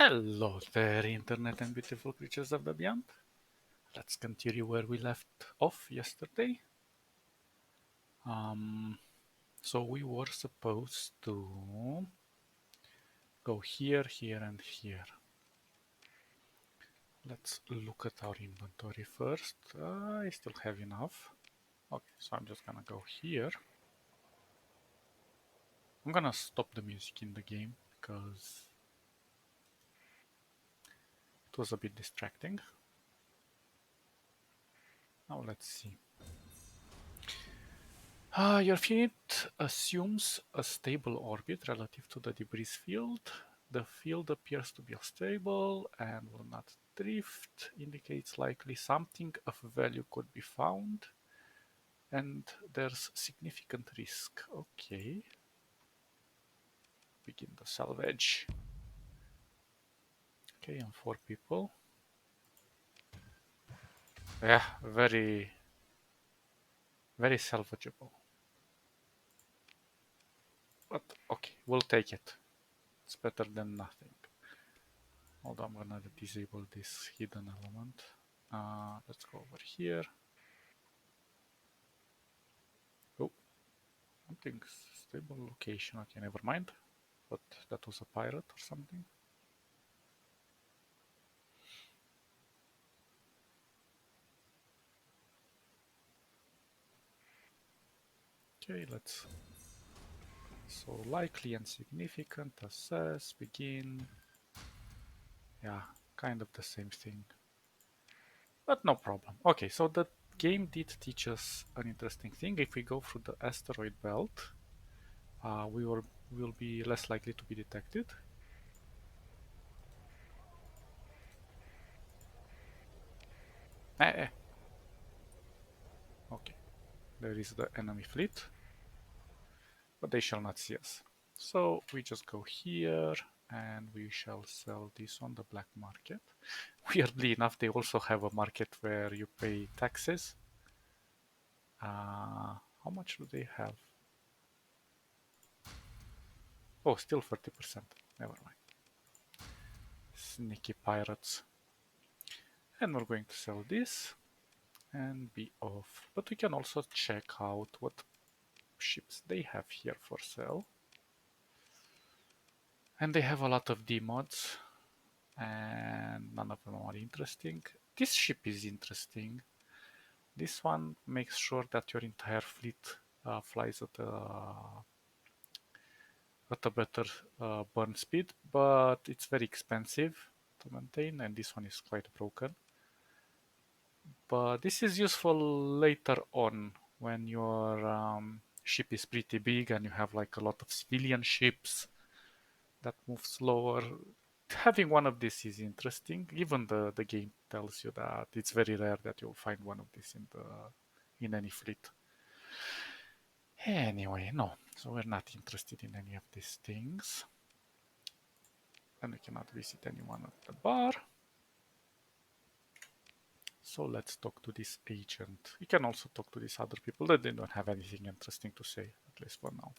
Hello there, Internet and beautiful creatures of the beyond. Let's continue where we left off yesterday. Um, so we were supposed to go here, here, and here. Let's look at our inventory first. I still have enough. Okay, so I'm just gonna go here. I'm gonna stop the music in the game because it was a bit distracting. Now let's see. Your fleet assumes a stable orbit relative to the debris field. The field appears to be stable and will not drift, indicates likely something of value could be found, and there's significant risk. Okay. Begin the salvage. Okay, and 4 people. Yeah, very, very salvageable. But okay, we'll take it. It's better than nothing. Hold on, I'm gonna disable this hidden element. Let's go over here. Oh, something stable location. Okay, never mind. But that was a pirate or something. Okay, let's. So likely and significant. Assess. Begin. Yeah, kind of the same thing. But no problem. Okay, so the game did teach us an interesting thing. If we go through the asteroid belt, we will be less likely to be detected. Eh, eh. Okay, there is the enemy fleet, but they shall not see us. So we just go here and we shall sell this on the black market. Weirdly enough, they also have a market where you pay taxes. How much do they have? Oh, still 30%. Never mind. Sneaky pirates. And we're going to sell this and be off. But we can also check out what ships they have here for sale. And they have a lot of D mods, and none of them are interesting. This ship is interesting. This one makes sure that your entire fleet flies at a better burn speed, but it's very expensive to maintain, and this one is quite broken. But this is useful later on when your ship is pretty big and you have like a lot of civilian ships that move slower. Having one of these is interesting. Even the game tells you that it's very rare that you'll find one of these in any fleet. Anyway, no. So we're not interested in any of these things. And we cannot visit anyone at the bar. So let's talk to this agent. We can also talk to these other people that they don't have anything interesting to say, at least for now.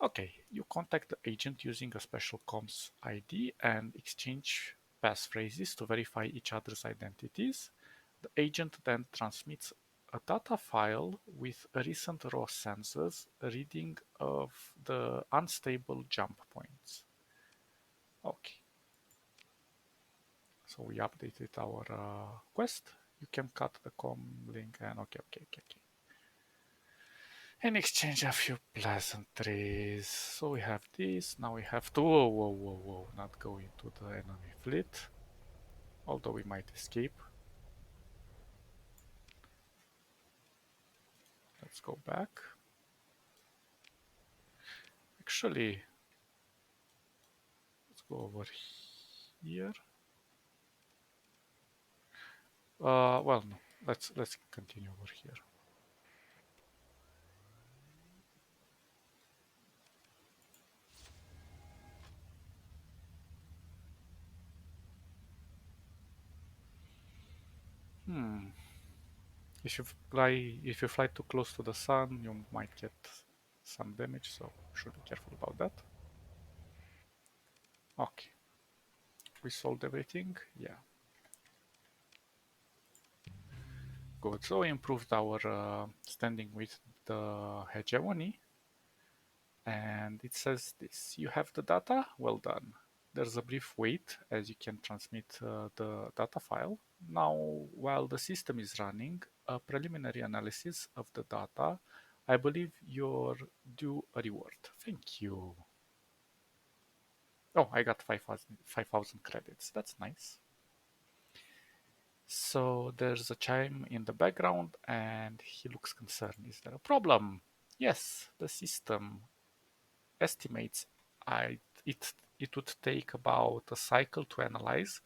Okay, you contact the agent using a special comms ID and exchange passphrases to verify each other's identities. The agent then transmits a data file with a recent raw sensors reading of the unstable jump points. Okay. So we updated our quest. You can cut the com link and okay. And exchange a few pleasantries. So we have this. Now we have to whoa, not go into the enemy fleet. Although we might escape. Let's go back. Actually, let's go over here. Well, no. Let's continue over here. Hmm. If you fly too close to the sun, you might get some damage. So should be careful about that. Okay. We solved everything? Yeah. Good. So we improved our standing with the hegemony. And it says this: you have the data? Well done. There's a brief wait as you can transmit the data file. Now, while the system is running a preliminary analysis of the data, I believe you're due a reward. Thank you. Oh, I got 5,000 credits. That's nice. So there's a chime in the background and he looks concerned. Is there a problem? Yes, the system estimates it would take about a cycle to analyze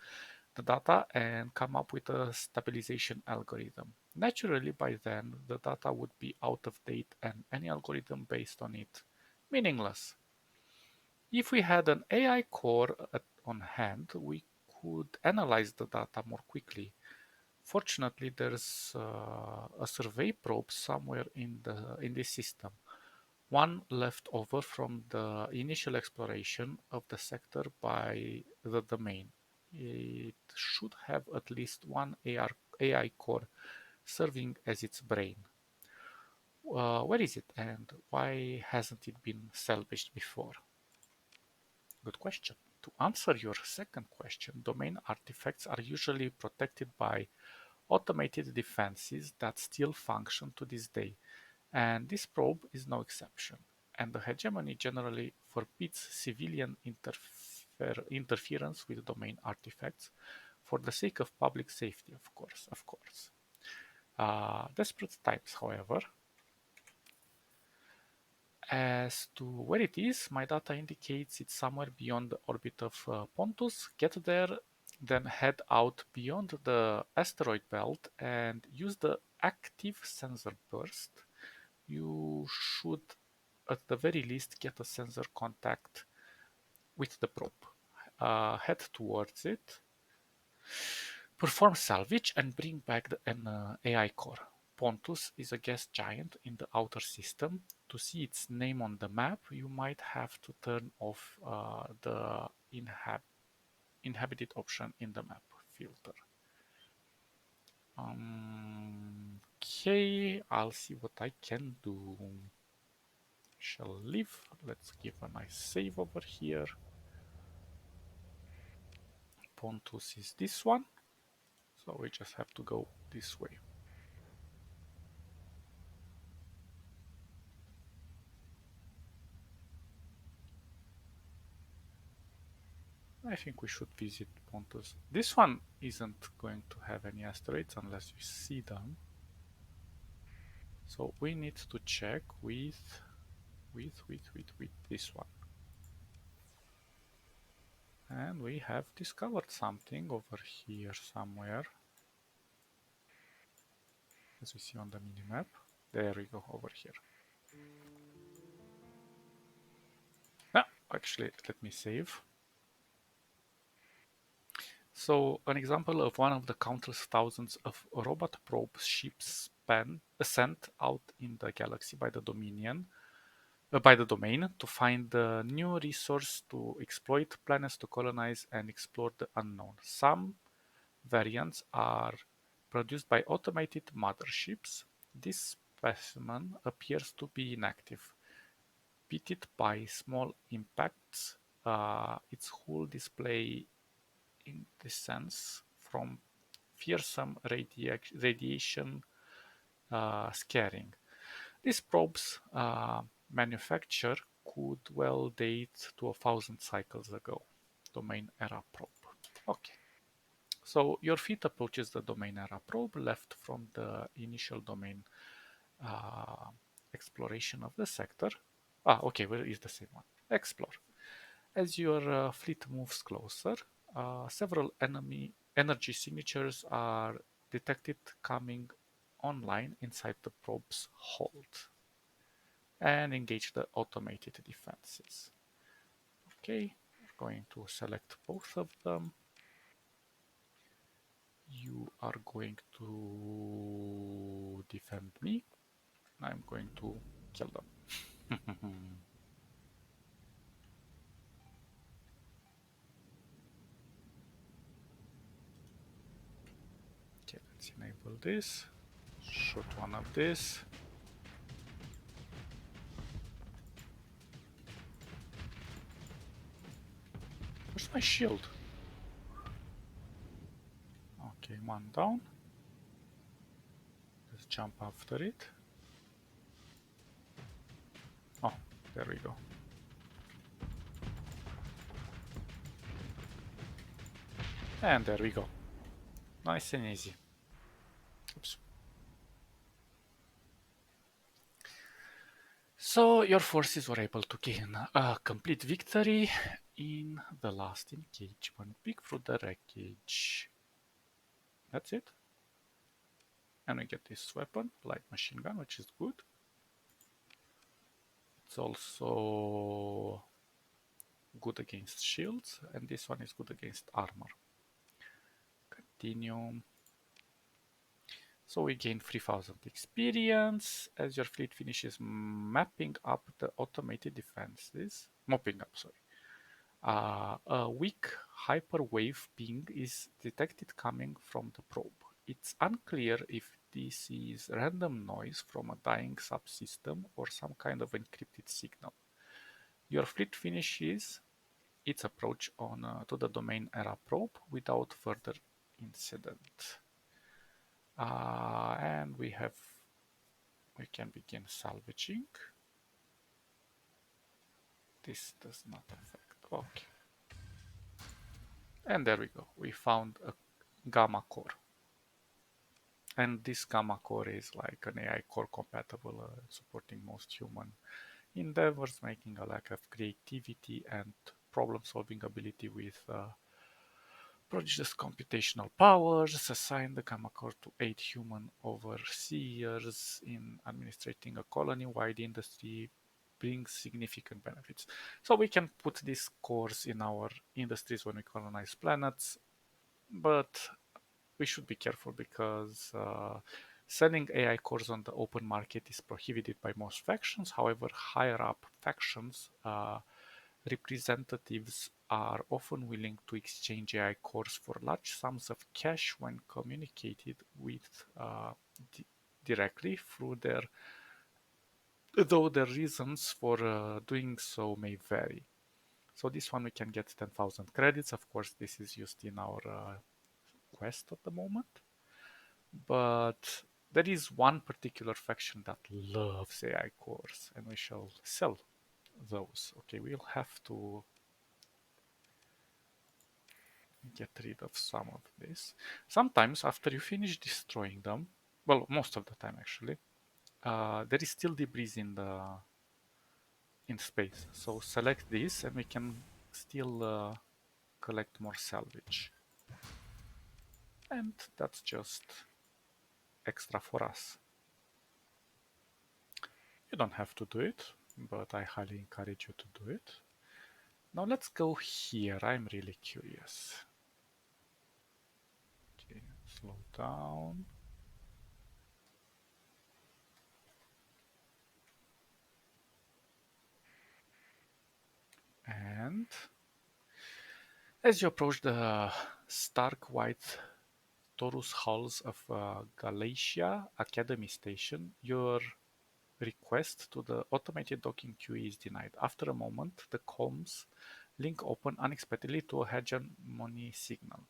the data and come up with a stabilization algorithm. Naturally, by then, the data would be out of date and any algorithm based on it meaningless. If we had an AI core on hand, we could analyze the data more quickly. Fortunately, there's a survey probe somewhere in this system, one left over from the initial exploration of the sector by the domain. It should have at least one AI core serving as its brain. Where is it and why hasn't it been salvaged before? Good question. To answer your second question, domain artifacts are usually protected by automated defenses that still function to this day, and this probe is no exception. And the hegemony generally forbids civilian interference with domain artifacts for the sake of public safety, of course, of course. Desperate times, however. As to where it is, my data indicates it's somewhere beyond the orbit of Pontus. Get there, then head out beyond the asteroid belt and use the active sensor burst. You should, at the very least, get a sensor contact with the probe. Head towards it, perform salvage, and bring back an AI core. Pontus is a gas giant in the outer system. To see its name on the map, you might have to turn off the inhabited option in the map filter. Okay, I'll see what I can do. Shall leave. Let's give a nice save over here. Pontus is this one, so we just have to go this way. I think we should visit Pontus. This one isn't going to have any asteroids unless we see them. So we need to check with this one. And we have discovered something over here somewhere. As we see on the minimap. There we go, over here. Ah, actually, let me save. So, an example of one of the countless thousands of robot probe ships sent out in the galaxy by the domain to find a new resource to exploit, planets to colonize, and explore the unknown. Some variants are produced by automated motherships. This specimen appears to be inactive. Pitted by small impacts, its hull display indecence from fearsome radiation scaring. This probe's manufacture could well date to 1,000 cycles ago. Domain era probe. Okay. So your feet approaches the domain era probe left from the initial domain uh, exploration of the sector. Okay, well, it's the same one. Explore. As your fleet moves closer, several enemy energy signatures are detected coming online inside the probe's hold and engage the automated defenses. Okay, we're going to select both of them. You are going to defend me. I'm going to kill them. Let's enable this. Shoot one of this. Where's my shield? Okay, one down. Let's jump after it. Oh, there we go. And there we go. Nice and easy. Oops. So your forces were able to gain a complete victory in the last engagement. Peek through the wreckage. That's it. And we get this weapon, light machine gun, which is good. It's also good against shields, and this one is good against armor. Continue. So we gain 3000 experience as your fleet finishes mapping up the automated defenses. Mopping up, sorry. A weak hyperwave ping is detected coming from the probe. It's unclear if this is random noise from a dying subsystem or some kind of encrypted signal. Your fleet finishes its approach on to the domain era probe without further incident. And we can begin salvaging. This does not affect. Okay. And there we go. We found a gamma core. And this gamma core is like an AI core compatible, supporting most human endeavors, making a lack of creativity and problem solving ability with prodigious computational powers. Assign the gamma core to 8 human overseers in administrating a colony-wide industry brings significant benefits. So we can put these cores in our industries when we colonize planets, but we should be careful because selling AI cores on the open market is prohibited by most factions. However, higher up factions representatives are often willing to exchange AI cores for large sums of cash when communicated with directly through their, though the reasons for doing so may vary. So this one we can get 10,000 credits. Of course, this is used in our quest at the moment. But there is one particular faction that loves AI cores, and we shall sell those. Okay, we'll have to get rid of some of this. Sometimes after you finish destroying them, well, most of the time actually, there is still debris in space. So select this and we can still collect more salvage. And that's just extra for us. You don't have to do it, but I highly encourage you to do it. Now let's go here. I'm really curious. Okay, slow down. And as you approach the stark white Taurus hulls of Galatia Academy Station, your request to the automated docking queue is denied. After a moment, the comms link open unexpectedly to a hegemony signal.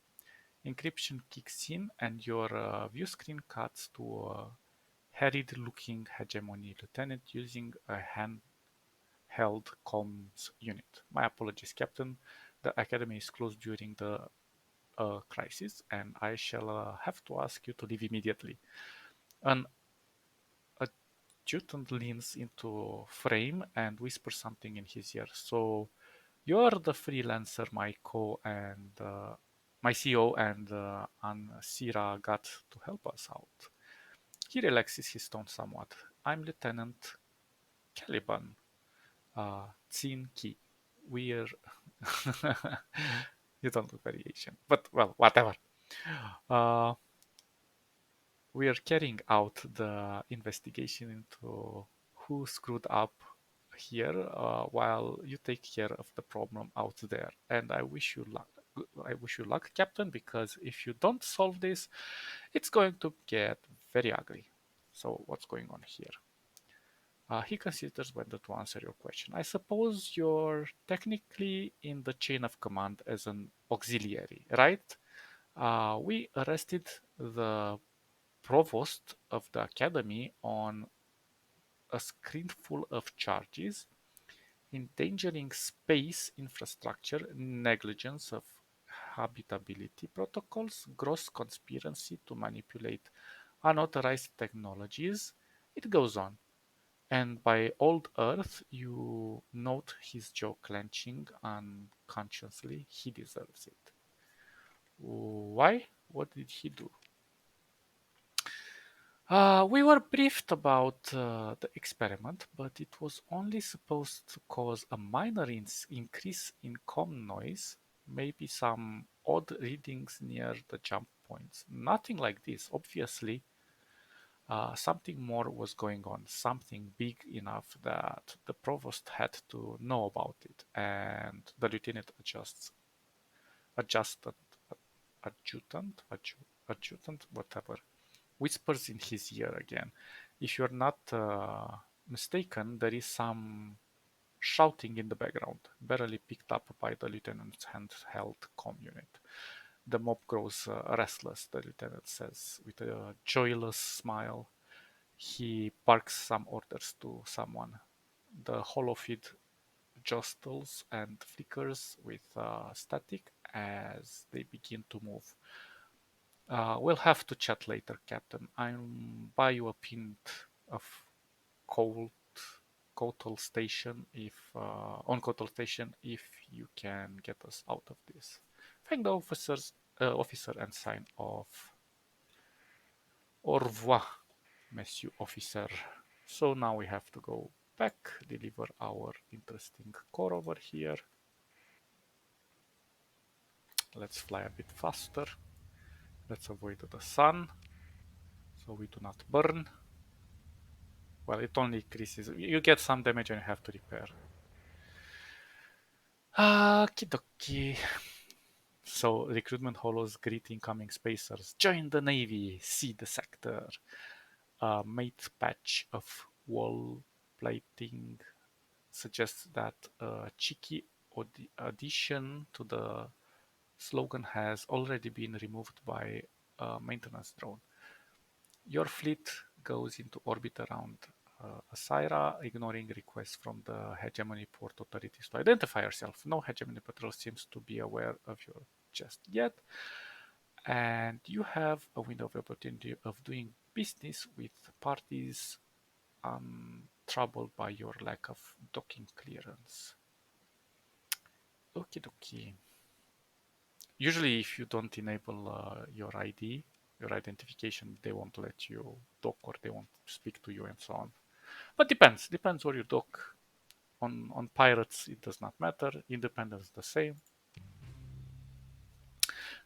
Encryption kicks in and your view screen cuts to a harried-looking hegemony lieutenant using a handheld comms unit. My apologies, Captain. The Academy is closed during the crisis, and I shall have to ask you to leave immediately. An adjutant leans into frame and whispers something in his ear. So, you're the freelancer my CEO and Ansira got to help us out. He relaxes his tone somewhat. I'm Lieutenant Caliban, Tsin Ki. We're. You don't look very Asian, but well, whatever. Uh, we are carrying out the investigation into who screwed up here while you take care of the problem out there. And I wish you luck. I wish you luck, Captain, because if you don't solve this, it's going to get very ugly. So what's going on here? He considers whether to answer your question. I suppose you're technically in the chain of command as an auxiliary, right? We arrested the provost of the academy on a screen full of charges, endangering space infrastructure, negligence of habitability protocols, gross conspiracy to manipulate unauthorized technologies. It goes on. And by old Earth, you note his jaw clenching unconsciously. He deserves it. Why? What did he do? We were briefed about the experiment, but it was only supposed to cause a minor increase in com noise, maybe some odd readings near the jump points. Nothing like this. Obviously, something more was going on, something big enough that the provost had to know about it, and the lieutenant adjusted, adjutant, whatever, whispers in his ear again. If you're not mistaken, there is some shouting in the background, barely picked up by the lieutenant's handheld comm unit. The mob grows restless, the lieutenant says with a joyless smile. He barks some orders to someone. The holofeed jostles and flickers with static as they begin to move. We'll have to chat later, Captain. I'll buy you a pint of cold Kotal Station on Kotal Station if you can get us out of this. Thank the officer and sign off. Au revoir, Monsieur Officer. So now we have to go back, deliver our interesting core over here. Let's fly a bit faster. Let's avoid the sun so we do not burn. Well, it only increases. You get some damage and you have to repair. Okie So, recruitment holos greet incoming spacers. Join the Navy, see the sector. A mate patch of wall plating suggests that a cheeky addition to the slogan has already been removed by a maintenance drone. Your fleet goes into orbit around Asyra, ignoring requests from the hegemony port authorities to identify yourself. No hegemony patrol seems to be aware of you just yet, and you have a window of opportunity of doing business with parties untroubled by your lack of docking clearance. Okie dokie. Usually, if you don't enable your ID, your identification, they won't let you dock or they won't speak to you and so on. But depends where you dock. On pirates, it does not matter. Independence, the same.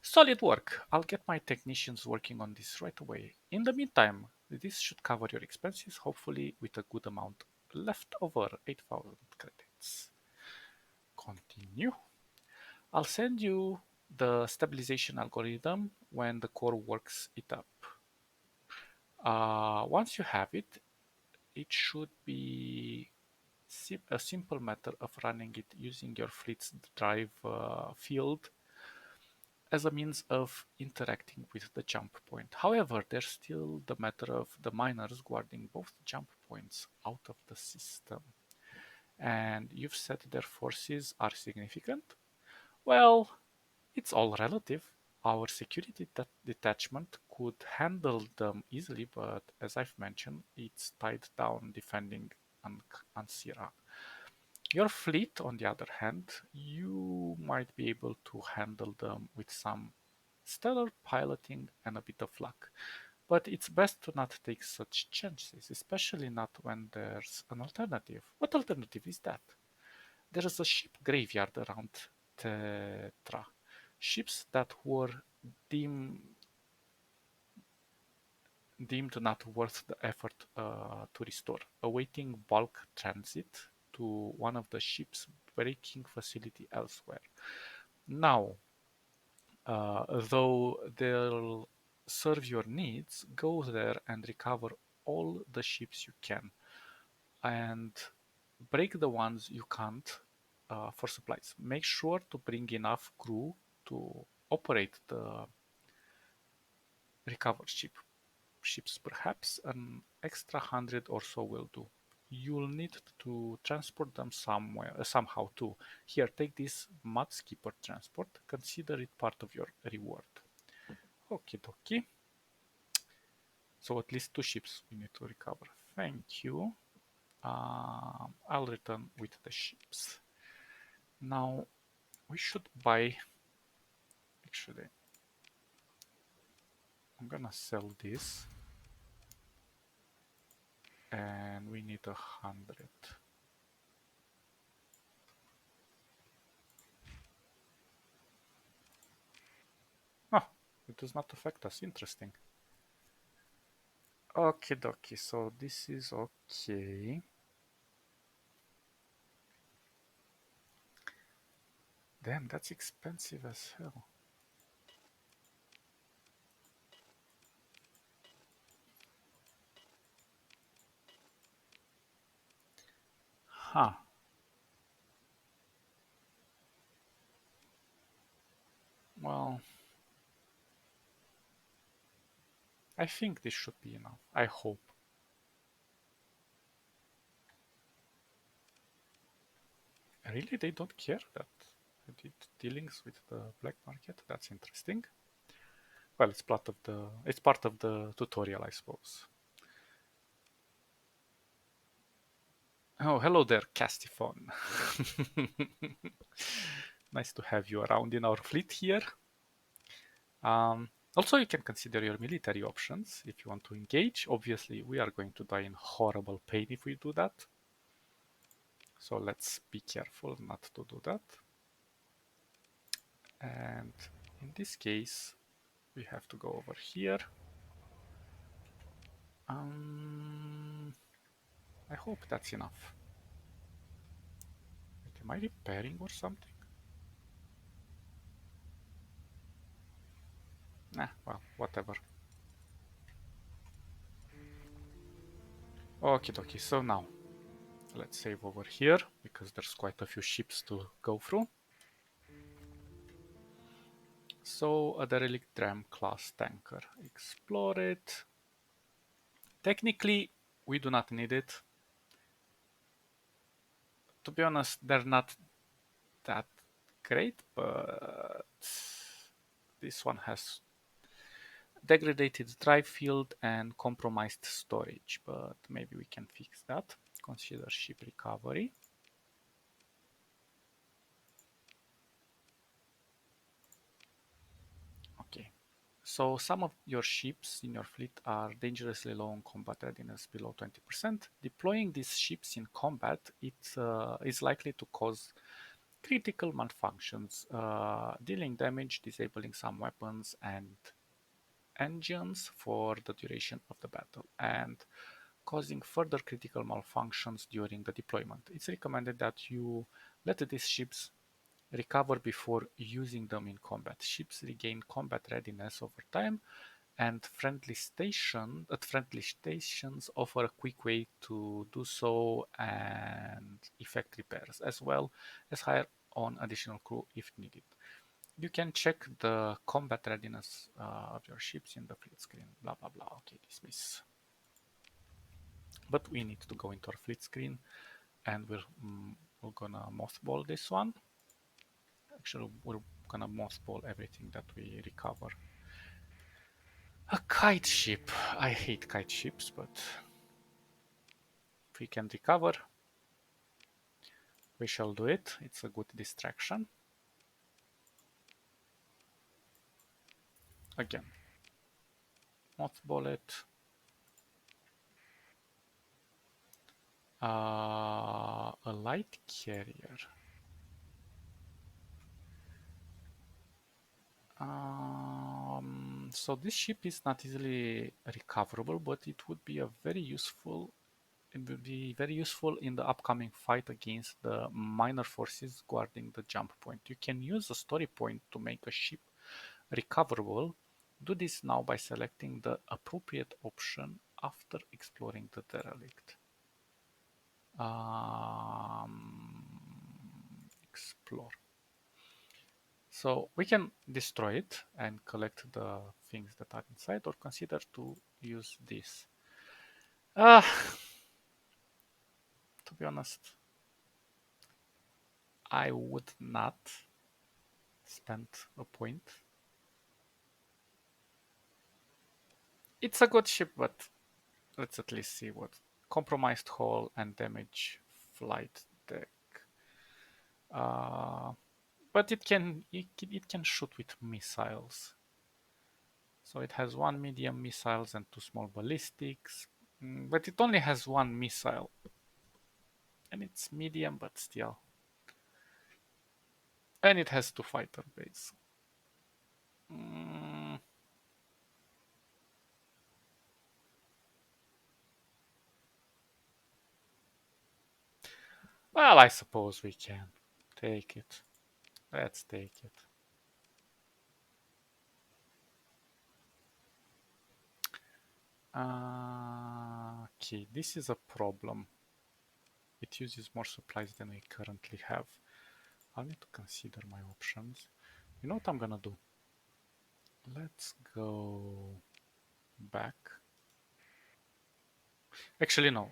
Solid work. I'll get my technicians working on this right away. In the meantime, this should cover your expenses, hopefully with a good amount left over, 8,000 credits. Continue. I'll send you the stabilization algorithm when the core works it up. Once you have it, it should be a simple matter of running it using your fleet's drive field as a means of interacting with the jump point. However, there's still the matter of the miners guarding both jump points out of the system. And you've said their forces are significant? Well, it's all relative. Our security detachment could handle them easily, but as I've mentioned, it's tied down defending Ansira. Your fleet, on the other hand, you might be able to handle them with some stellar piloting and a bit of luck. But it's best to not take such chances, especially not when there's an alternative. What alternative is that? There is a ship graveyard around Tetra. Ships that were deemed deemed not worth the effort to restore, awaiting bulk transit to one of the ship's braking facility elsewhere. Now, Though they'll serve your needs, go there and recover all the ships you can, and break the ones you can't for supplies. Make sure to bring enough crew to operate the recovered ships. Perhaps an extra 100 or so will do. You'll need to transport them somewhere, somehow too. Here, take this mud skipper transport. Consider it part of your reward. Okie dokie. So at least 2 ships we need to recover. Thank you. I'll return with the ships. Now we should buy. Actually, I'm gonna sell this, and we need 100. Oh, it does not affect us. Interesting. Okay, dokie. So this is okay. Damn, that's expensive as hell. Huh. Well, I think this should be enough. I hope. Really, they don't care that I did dealings with the black market. That's interesting. Well, it's part of the tutorial, I suppose. Oh, hello there, Castiphone. Nice to have you around in our fleet here. Also, you can consider your military options if you want to engage. Obviously, we are going to die in horrible pain if we do that. So let's be careful not to do that. And in this case, we have to go over here. I hope that's enough. Wait, am I repairing or something? Nah, well, whatever. Okie dokie, so now let's save over here because there's quite a few ships to go through. So a derelict dram class tanker. Explore it. Technically, we do not need it. To be honest, they're not that great, but this one has degraded drive field and compromised storage, but maybe we can fix that. Consider ship recovery. Okay. So some of your ships in your fleet are dangerously low on combat readiness, below 20%. Deploying these ships in combat, it is likely to cause critical malfunctions, dealing damage, disabling some weapons and engines for the duration of the battle, and causing further critical malfunctions during the deployment. It's recommended that you let these ships recover before using them in combat. Ships regain combat readiness over time, and friendly stations offer a quick way to do so and effect repairs, as well as hire on additional crew if needed. You can check the combat readiness of your ships in the fleet screen. Blah blah blah. Okay, dismiss. But we need to go into our fleet screen, and we're gonna mothball this one. Actually, we're gonna mothball everything that we recover. A kite ship. I hate kite ships, but if we can recover, we shall do it. It's a good distraction. Again, mothball it. A light carrier. So this ship is not easily recoverable, but it would be a very useful. It would be very useful in the upcoming fight against the minor forces guarding the jump point. You can use a story point to make a ship recoverable. Do this now by selecting the appropriate option after exploring the derelict. Explore. So we can destroy it and collect the things that are inside, or consider to use this. To be honest, I would not spend a point. It's a good ship, but let's at least see what compromised hull and damage flight deck. But it can shoot with missiles. So it has one medium missiles and two small ballistics, but it only has one missile, and it's medium, but still. And it has two fighter bays. Well, I suppose we can take it. Let's take it. Okay, this is a problem. It uses more supplies than we currently have. I'll need to consider my options. You know what I'm gonna do? Let's go back. Actually, no.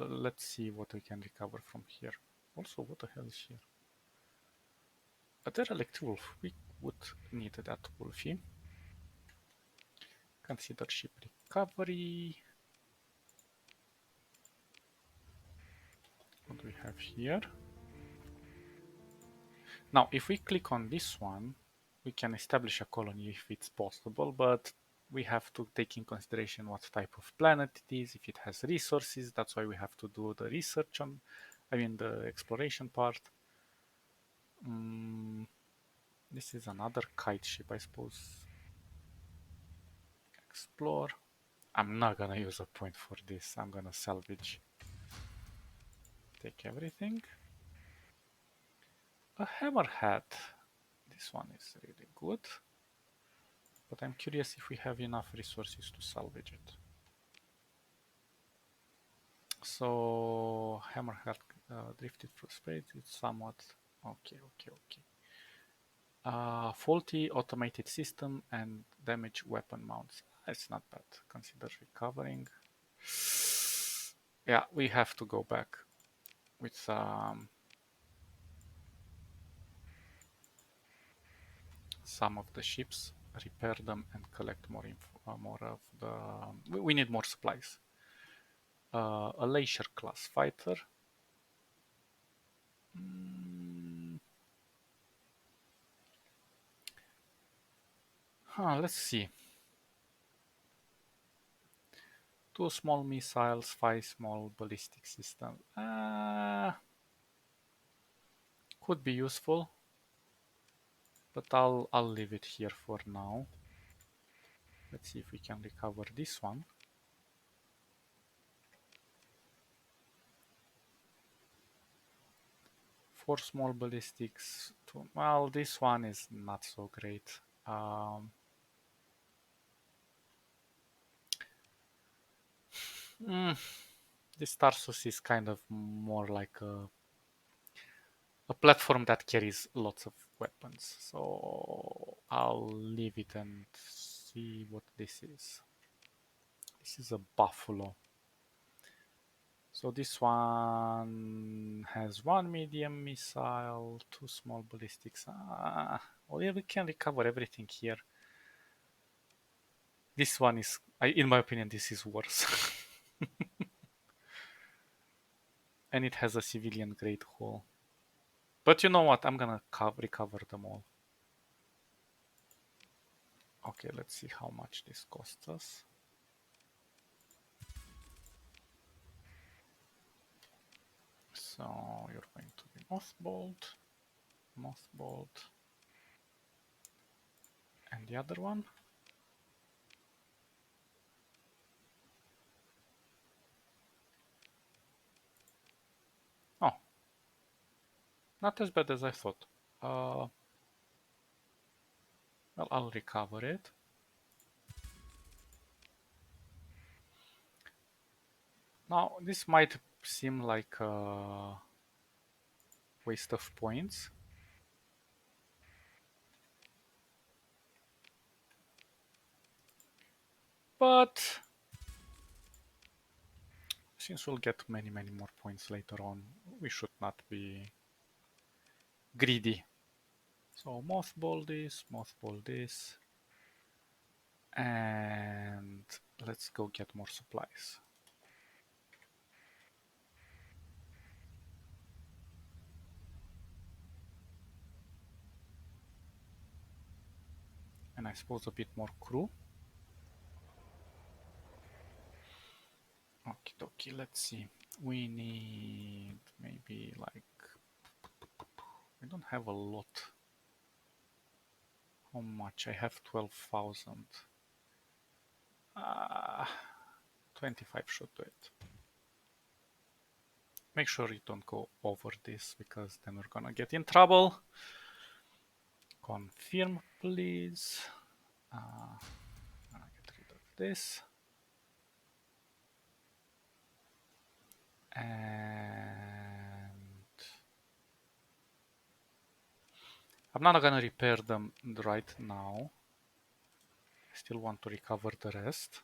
Let's see what we can recover from here. Also, what the hell is here? A derelict wolf. We would need that wolfie. Consider ship recovery. What do we have here? Now, if we click on this one, we can establish a colony if it's possible, but we have to take in consideration what type of planet it is, if it has resources. That's why we have to do the research on, the exploration part. This is another kite ship, I suppose. Explore. I'm not gonna use a point for this. I'm gonna salvage. Take everything. A hammerhead. This one is really good. But I'm curious if we have enough resources to salvage it. So hammerhead drifted through space. It's somewhat okay. Faulty automated system and damaged weapon mounts. It's not bad. Consider recovering. Yeah, we have to go back with some of the ships, repair them, and collect more more of the. We need more supplies. A Leisure class fighter. Let's see. 2 small missiles, 5 small ballistic systems. Could be useful, but I'll leave it here for now. Let's see if we can recover this one. Four small ballistics. Well, this one is not so great. This Tarsus is kind of more like a platform that carries lots of weapons. So I'll leave it and see what this is. This is a buffalo. So this one has 1 medium missile, 2 small ballistics. Well, yeah, we can recover everything here. This one is, in my opinion, this is worse. And it has a civilian grade hull. But you know what? I'm gonna recover them all. Okay, let's see how much this costs us. So you're going to be mothballed, and the other one. Oh, not as bad as I thought. Well, I'll recover it. Now, this might seem like a waste of points. But since we'll get many more points later on, we should not be greedy. So mothball this, and let's go get more supplies. And I suppose a bit more crew. Okie dokie, let's see. We need maybe like, we don't have a lot. How much? I have 12,000. 25 should do it. Make sure you don't go over this because then we're gonna get in trouble. Confirm, please. I'm gonna get rid of this. And I'm not gonna repair them right now. I still want to recover the rest.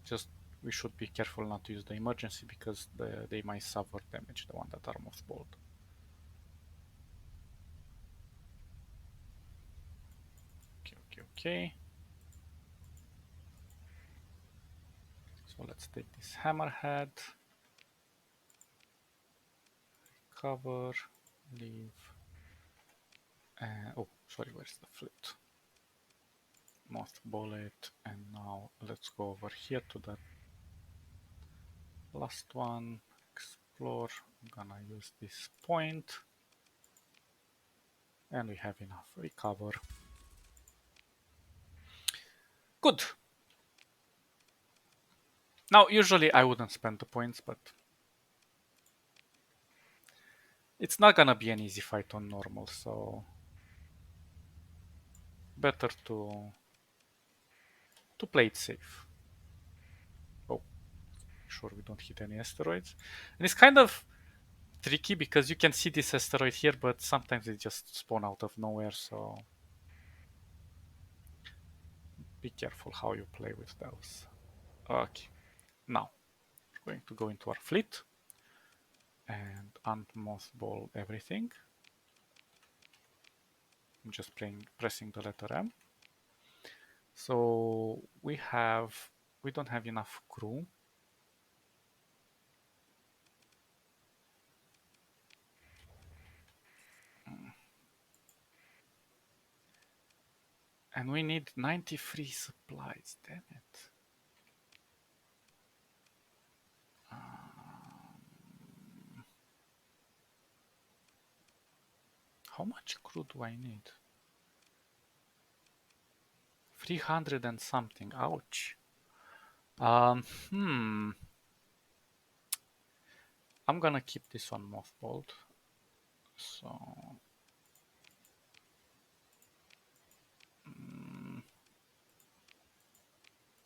Just we should be careful not to use the emergency because they might suffer damage, the one that are mothballed. Okay. So let's take this hammerhead, cover, leave. Oh, sorry, where's the flute? Mothball it, and now let's go over here to the last one. Explore. I'm gonna use this point, and we have enough. Recover. Good. Now, usually I wouldn't spend the points, but it's not gonna be an easy fight on normal, so better to play it safe. Oh, sure we don't hit any asteroids. And it's kind of tricky because you can see this asteroid here, but sometimes they just spawn out of nowhere, so be careful how you play with those. Okay, now we're going to go into our fleet and unmothball everything. I'm just pressing the letter M. So we don't have enough crew. And we need 93 supplies, damn it. How much crew do I need? 300 and something, ouch. I'm gonna keep this one mothballed. So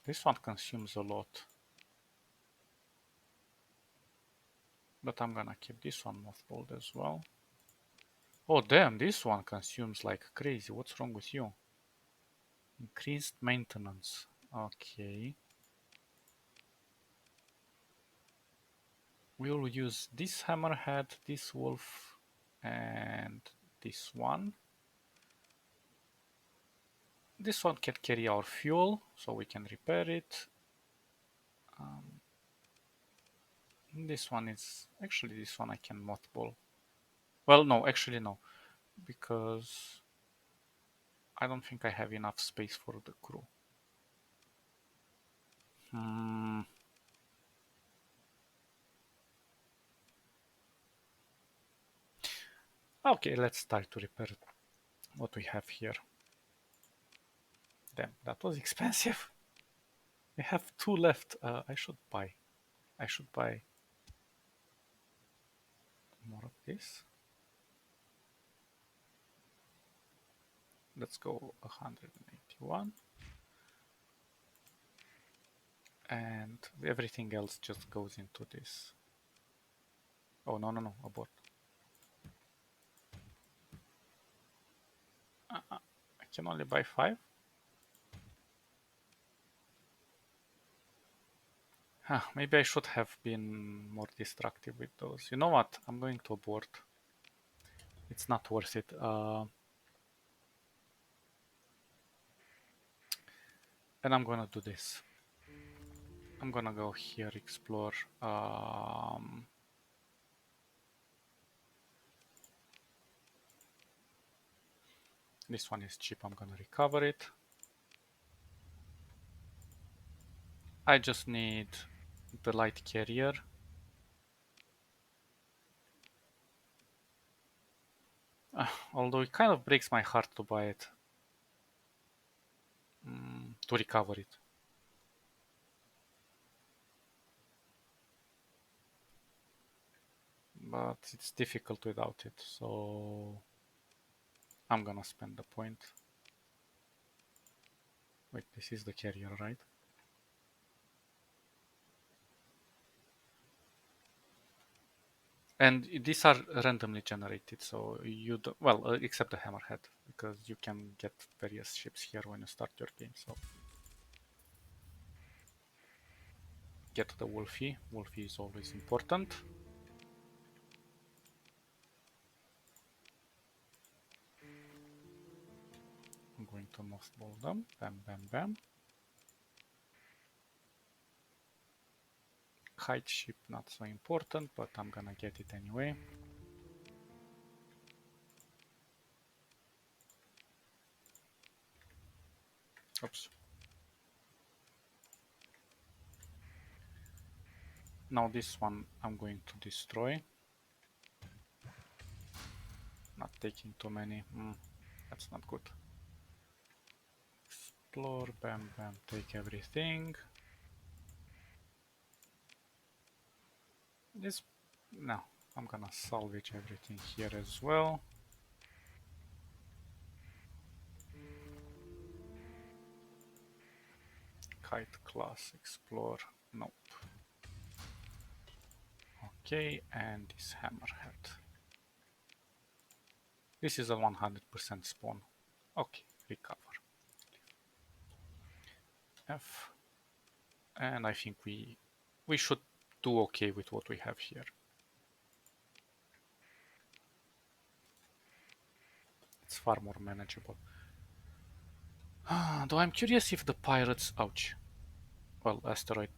this one consumes a lot. But I'm gonna keep this one mothballed as well. Oh damn, this one consumes like crazy. What's wrong with you? Increased maintenance. Okay. We'll use this hammerhead, this wolf, and this one. This one can carry our fuel, so we can repair it. This one is... Actually, this one I can mothball. Well, no, actually no. Because I don't think I have enough space for the crew. Okay, let's try to repair what we have here. Damn, that was expensive. We have 2 left. I should buy more of this. Let's go 181. And everything else just goes into this. Oh, no, no, no, abort. I can only buy 5? Maybe I should have been more destructive with those. You know what? I'm going to abort. It's not worth it. And I'm gonna do this. I'm gonna go here, explore. This one is cheap. I'm gonna recover it. I just need the light carrier. Although it kind of breaks my heart to buy it. To recover it. But it's difficult without it, so I'm gonna spend the point. Wait, this is the carrier, right? And these are randomly generated, so you don't, well, except the hammerhead, because you can get various ships here when you start your game. So get the Wolfie. Wolfie is always important. I'm going to mothball them. Bam, bam, bam. Kite ship, not so important, but I'm gonna get it anyway. Oops. Now this one I'm going to destroy. Not taking too many. That's not good. Explore, bam, bam, take everything. This, no, I'm gonna salvage everything here as well. Kite class, explore, nope. Okay, and this hammerhead. This is a 100% spawn. Okay, recover. F. And I think we should do okay with what we have here. It's far more manageable. Though I'm curious if the pirates, ouch. Well, asteroid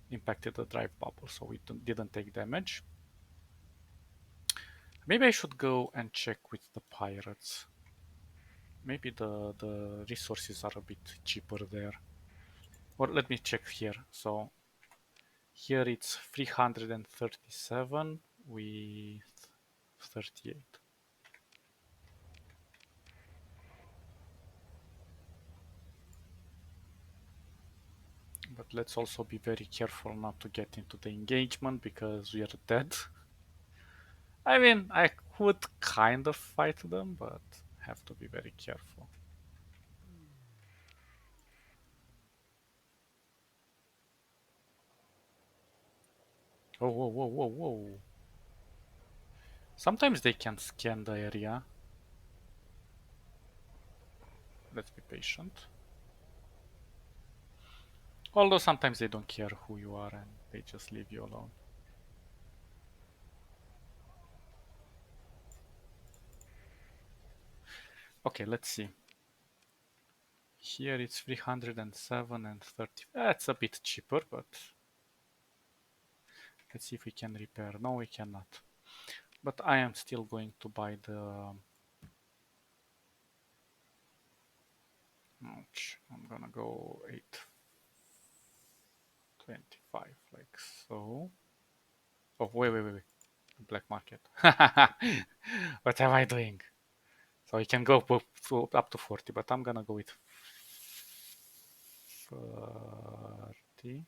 impacted the drive bubble, so we didn't take damage. Maybe I should go and check with the pirates. Maybe the resources are a bit cheaper there. Or let me check here. So here it's 337 with 38. But let's also be very careful not to get into the engagement because we are dead. I mean, I could kind of fight them, but have to be very careful. Oh, whoa, whoa, whoa, whoa. Sometimes they can scan the area. Let's be patient. Although sometimes they don't care who you are and they just leave you alone. Okay, let's see. Here it's 307 and 30. That's a bit cheaper, but let's see if we can repair. No, we cannot. But I am still going to buy the... Ouch. I'm gonna go 825, like so. Oh, wait. Black market. What am I doing? So I can go up to 40, but I'm gonna go with 30.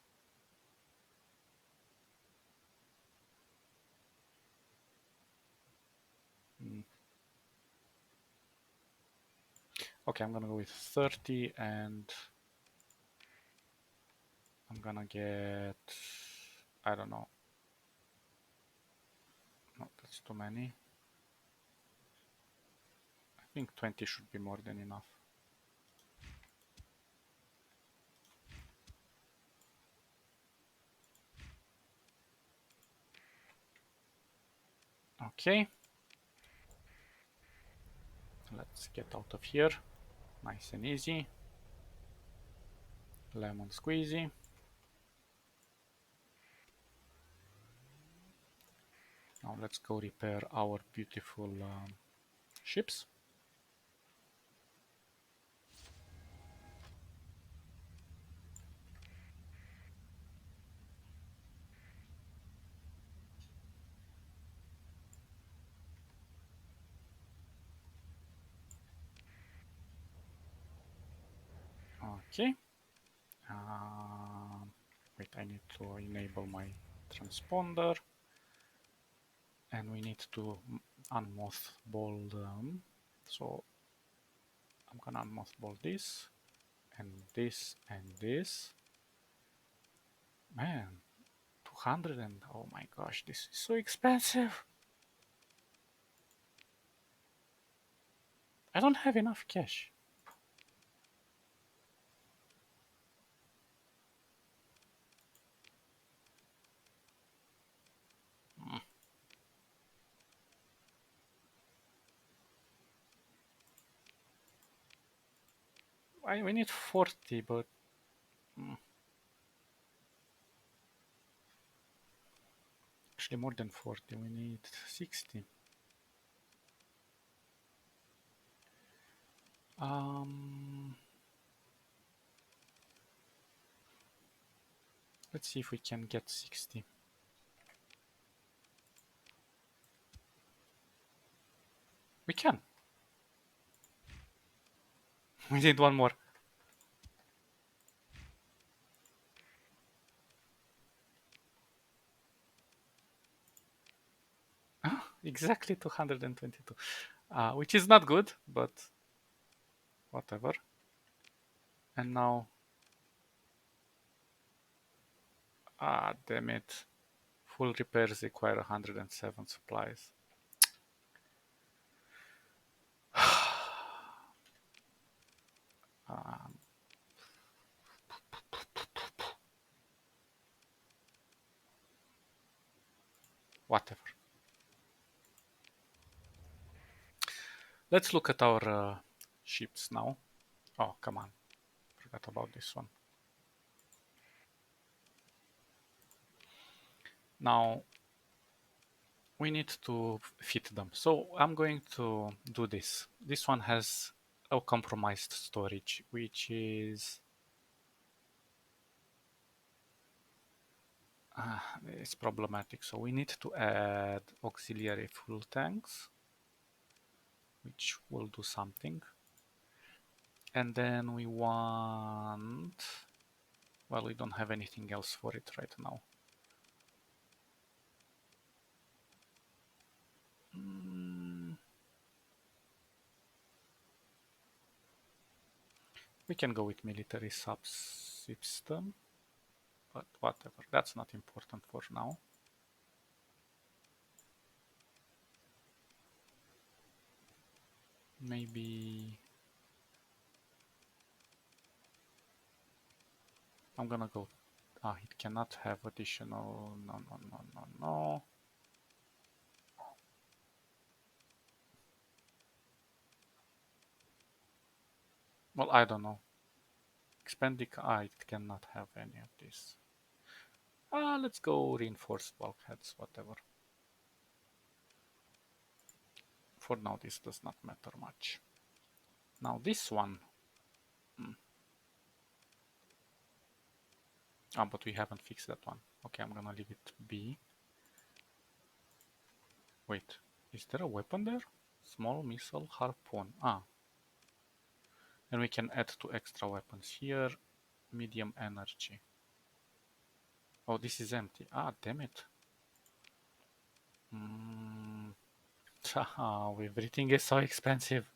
Okay, I'm gonna go with 30 and I'm gonna get, I don't know. No, that's too many. I think 20 should be more than enough. Okay. Let's get out of here. Nice and easy. Lemon squeezy. Now let's go repair our beautiful ships. Okay. Wait, I need to enable my transponder. And we need to unmothball them. So I'm gonna unmothball this and this and this. Man, 200 and oh my gosh, this is so expensive. I don't have enough cash. We need 40, but actually more than 40. We need 60. Let's see if we can get 60. We can. We need one more. Exactly 222, which is not good, but whatever. And now, damn it. Full repairs require 107 supplies. Um, whatever. Let's look at our ships now. Oh, come on. Forgot about this one. Now, we need to fit them. So I'm going to do this. This one has a compromised storage, which is it's problematic. So we need to add auxiliary fuel tanks, which will do something. And then we want, well, we don't have anything else for it right now. We can go with military subsystem, but whatever, that's not important for now. Maybe I'm gonna go, it cannot have additional, no. Well, I don't know. Expanding, it cannot have any of this. Let's go reinforced bulkheads, whatever. For now, this does not matter much. Now this one. But we haven't fixed that one. Okay, I'm gonna leave it be. Wait, is there a weapon there? Small missile harpoon. And we can add two extra weapons here. Medium energy. Oh, this is empty. Damn it. Everything is so expensive.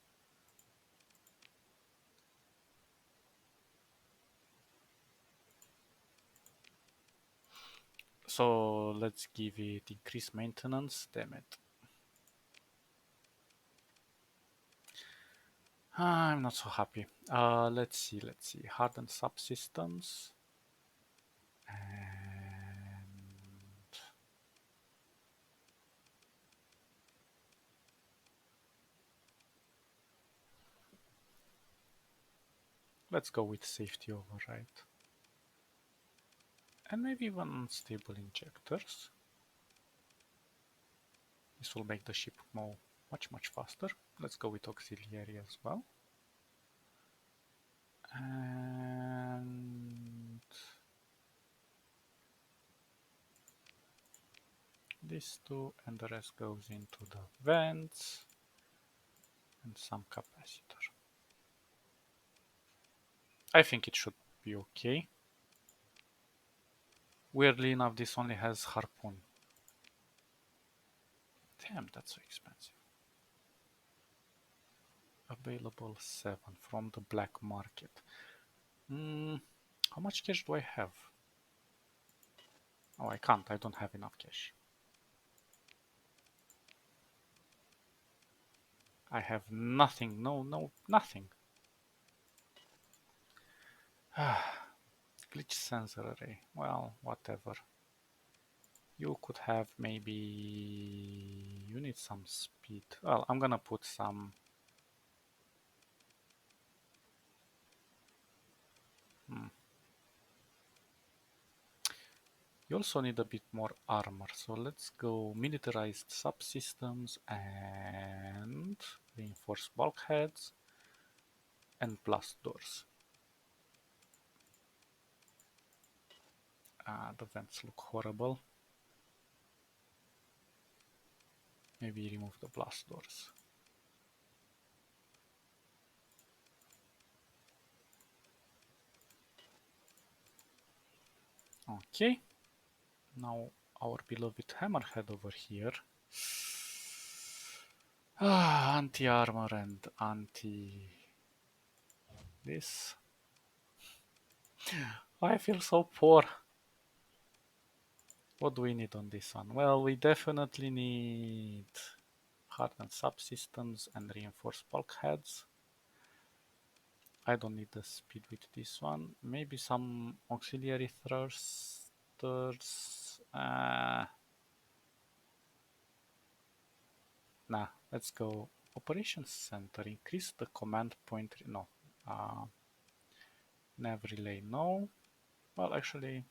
So let's give it increased maintenance. Damn it. I'm not so happy. Let's see. Hardened subsystems. And let's go with safety override. And maybe even unstable injectors. This will make the ship move much faster. Let's go with auxiliary as well. And these two, and the rest goes into the vents and some capacitor. I think it should be okay. Weirdly enough, this only has harpoon. Damn, that's so expensive. Available 7 from the black market. How much cash do I have? Oh, I can't. I don't have enough cash. I have nothing. No, nothing. Glitch sensor array. Well, whatever. You could have maybe... You need some speed. Well, I'm gonna put some... You also need a bit more armor. So let's go militarized subsystems and reinforced bulkheads and blast doors. The vents look horrible. Maybe remove the blast doors. Okay. Now our beloved hammerhead over here. Anti-armor and anti... this. I feel so poor. What do we need on this one? Well, we definitely need hardened subsystems and reinforced bulkheads. I don't need the speed with this one. Maybe some auxiliary thrusters. Nah, let's go operations center. Increase the command point. No. Nav relay. No. Well, actually,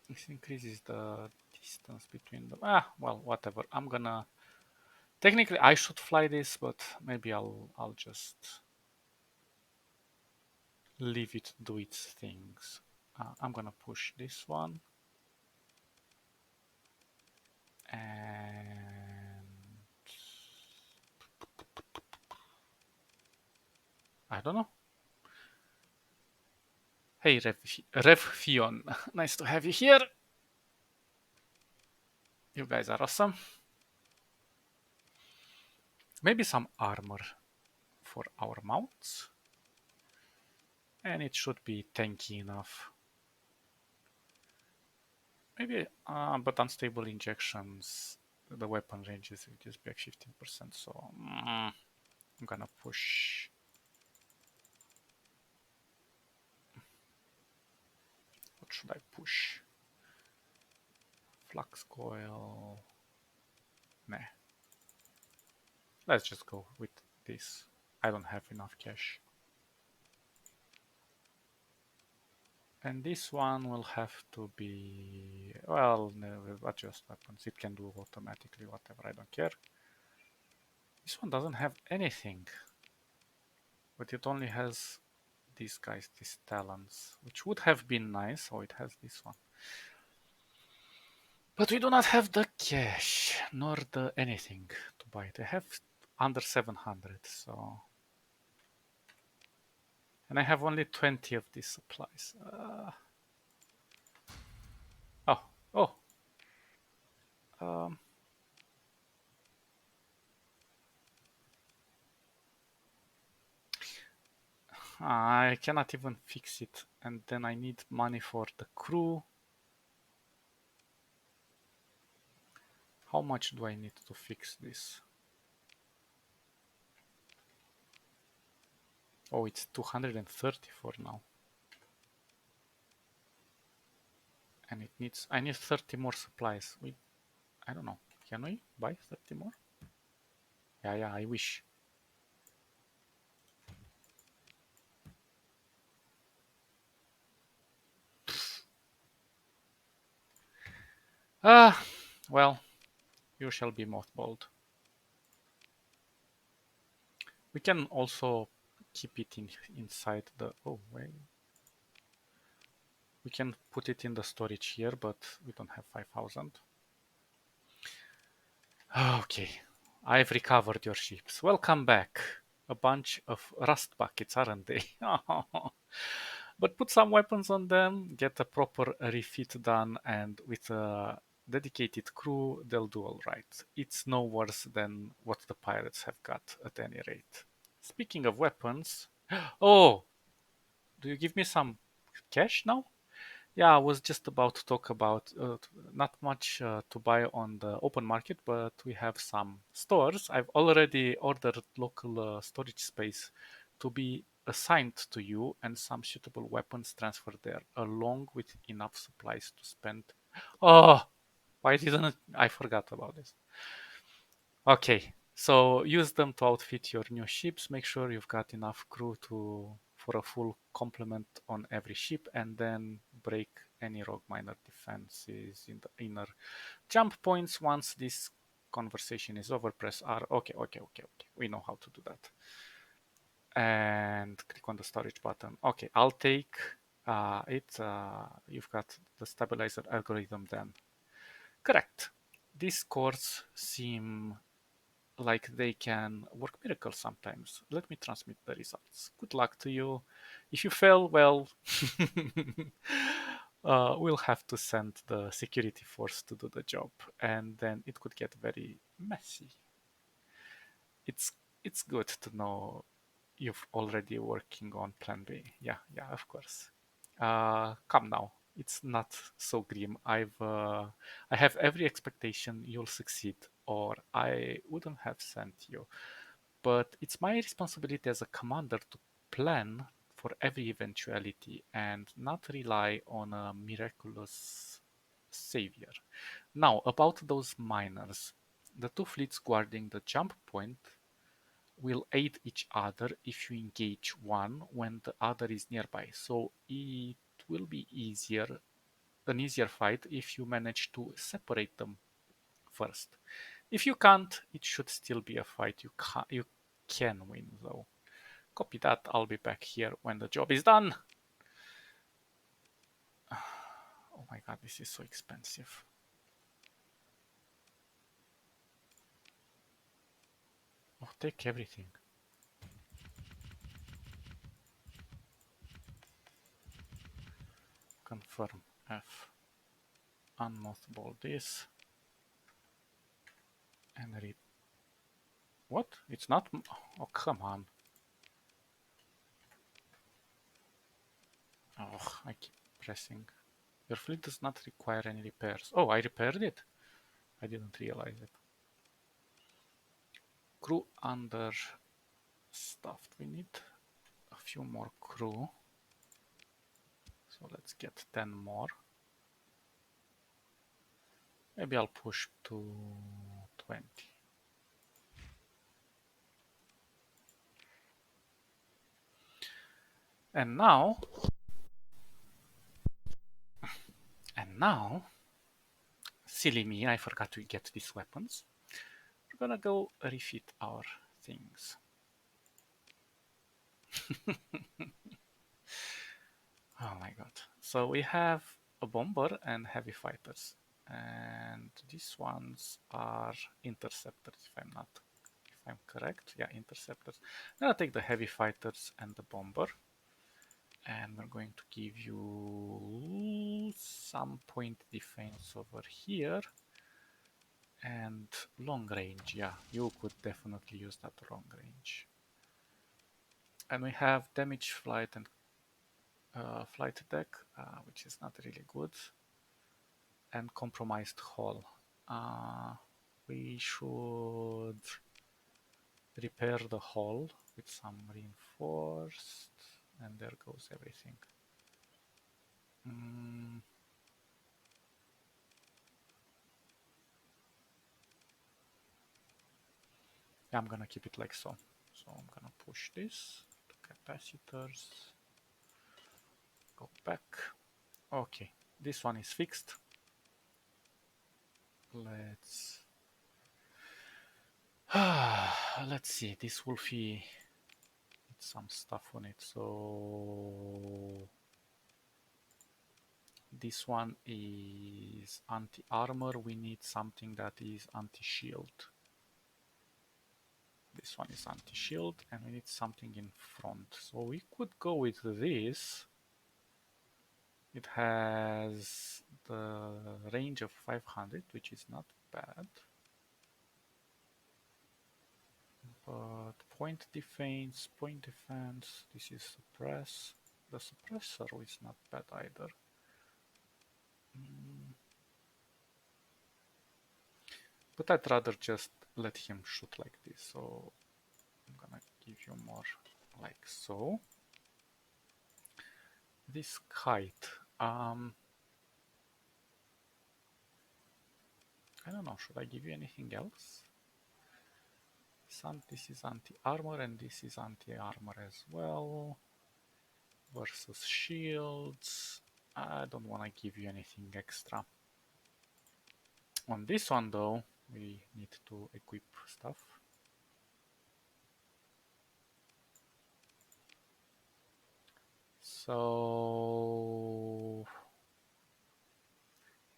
this increases the distance between them. Well, whatever. I'm gonna... Technically, I should fly this, but maybe I'll just leave it do its things. I'm gonna push this one. And I don't know. Hey, Rev Fion, nice to have you here. You guys are awesome. Maybe some armor for our mounts. And it should be tanky enough. Maybe, but unstable injections, the weapon range is reduced by 15%, so I'm gonna push. What should I push? Flux coil. Nah. Let's just go with this. I don't have enough cash. And this one will have to be, well, adjust weapons. It can do automatically whatever, I don't care. This one doesn't have anything. But it only has these guys, these talons, which would have been nice. Oh, it has this one. But we do not have the cash, nor the anything to buy it. I have under 700, so... And I have only 20 of these supplies. Oh. I cannot even fix it, and then I need money for the crew. How much do I need to fix this? Oh, it's 230 for now. And I need 30 more supplies. I don't know. Can we buy 30 more? Yeah, I wish. Ah, well, you shall be mothballed. We can also keep it inside the... Oh, wait. We can put it in the storage here, but we don't have 5,000. Okay, I've recovered your ships. Welcome back. A bunch of rust buckets, aren't they? But put some weapons on them, get a proper refit done, and with a dedicated crew, they'll do all right. It's no worse than what the pirates have got at any rate. Speaking of weapons, oh, do you give me some cash now? Yeah, I was just about to talk about not much to buy on the open market, but we have some stores. I've already ordered local storage space to be assigned to you and some suitable weapons transferred there, along with enough supplies to spend. Oh, why didn't I forgot about this? Okay, so use them to outfit your new ships. Make sure you've got enough crew for a full complement on every ship, and then break any rogue miner defenses in the inner jump points. Once this conversation is over, press R. Okay. We know how to do that. And click on the storage button. Okay, I'll take it. You've got the stabilizer algorithm then. Correct. These cores seem like they can work miracles sometimes. Let me transmit the results. Good luck to you. If you fail, well, we'll have to send the security force to do the job, and then it could get very messy. It's it's good to know you've already working on plan B. Yeah, of course. Come now. It's not so grim. I have every expectation you'll succeed, or I wouldn't have sent you. But it's my responsibility as a commander to plan for every eventuality and not rely on a miraculous savior. Now, about those miners. The two fleets guarding the jump point will aid each other if you engage one when the other is nearby. So it will be an easier fight if you manage to separate them first. If you can't, it should still be a fight. You can win though. Copy that. I'll be back here when the job is done. Oh my god, this is so expensive. Oh, take everything. Confirm F. Unmothball this. And read. What? It's not. Oh, come on. Oh, I keep pressing. Your fleet does not require any repairs. Oh, I repaired it? I didn't realize it. Crew understaffed. We need a few more crew. So let's get 10 more. Maybe I'll push to 20. And now, silly me, I forgot to get these weapons. We're gonna go refit our things. Oh my god. So we have a bomber and heavy fighters. And these ones are interceptors, if I'm correct. Yeah, interceptors. I'm gonna take the heavy fighters and the bomber. And we're going to give you some point defense over here. And long range, yeah, you could definitely use that long range. And we have damaged flight and flight deck, which is not really good, and compromised hull. We should repair the hull with some reinforced, and there goes everything. Yeah, I'm gonna keep it like so. So I'm gonna push this to capacitors, go back. Okay, this one is fixed. Let's let's see. This Wolfie needs some stuff on it. So this one is anti-armor. We need something that is anti-shield. This one is anti-shield, and we need something in front. So we could go with this. It has the range of 500, which is not bad. But point defense, this is suppress. The suppressor is not bad either. But I'd rather just let him shoot like this. So I'm gonna give you more like so. This kite. I don't know, should I give you anything else? This is anti-armor and this is anti-armor as well. Versus shields. I don't want to give you anything extra. On this one though, we need to equip stuff. So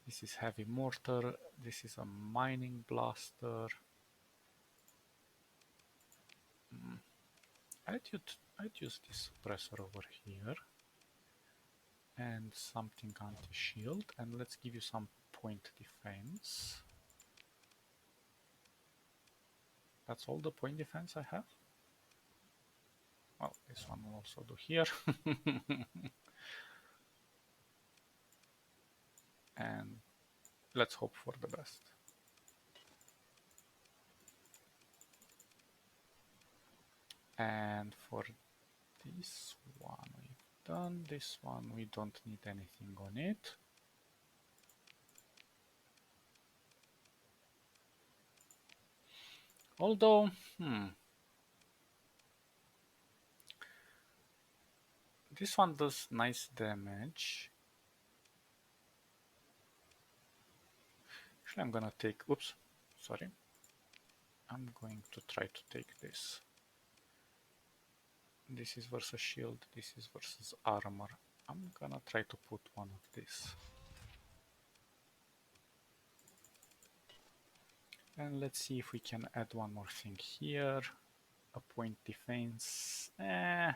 this is heavy mortar, this is a mining blaster. I'd use this suppressor over here and something anti-shield, and let's give you some point defense. That's all the point defense I have. Well, this one will also do here. And let's hope for the best. And for this one we've done. This one we don't need anything on it. Although, this one does nice damage. Actually, I'm gonna take, oops, sorry. I'm going to try to take this. This is versus shield, this is versus armor. I'm gonna try to put one of these. And let's see if we can add one more thing here. A point defense. I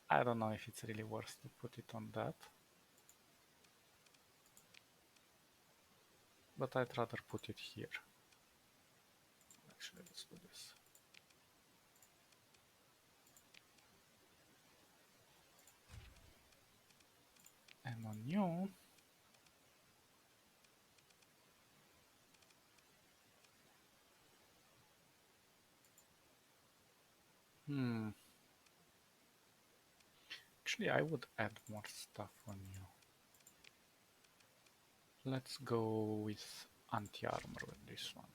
don't know if it's really worth to put it on that. But I'd rather put it here. Actually, let's do this. And on you, actually, I would add more stuff on you. Let's go with anti-armor with this one.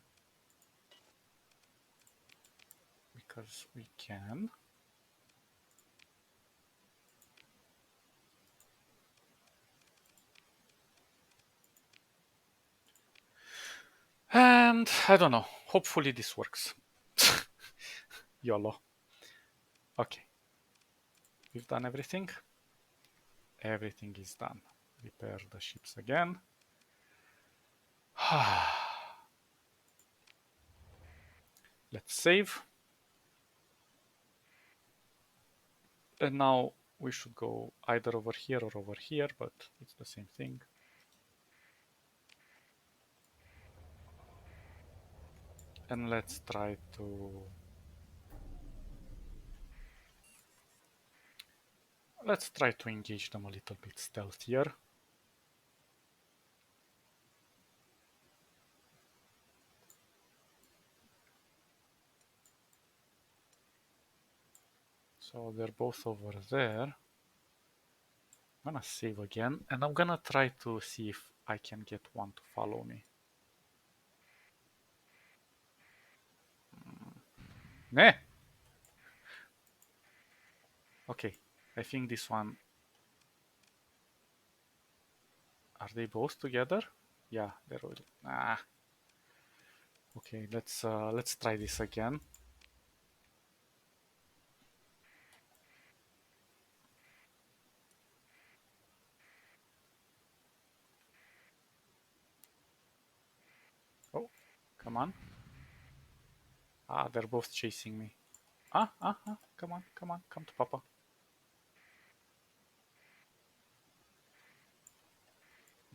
Because we can. And I don't know, hopefully this works. YOLO. Okay. We've done everything. Everything is done. Repair the ships again. Let's save. And now we should go either over here or over here, but it's the same thing. And let's try to Let's try to engage them a little bit stealthier. So they're both over there. I'm gonna save again, and I'm gonna try to see if I can get one to follow me. Nah! Okay, I think this one... Are they both together? Yeah, they're all... Ah. Okay, let's try this again. Oh, come on. Ah, they're both chasing me. Come on, come to Papa.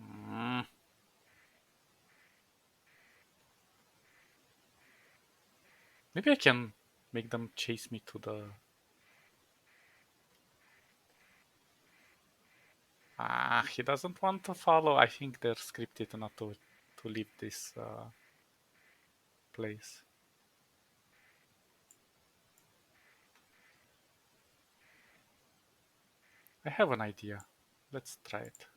Mm. Maybe I can make them chase me to the... Ah, he doesn't want to follow. I think they're scripted not to leave this place. I have an idea. Let's try it.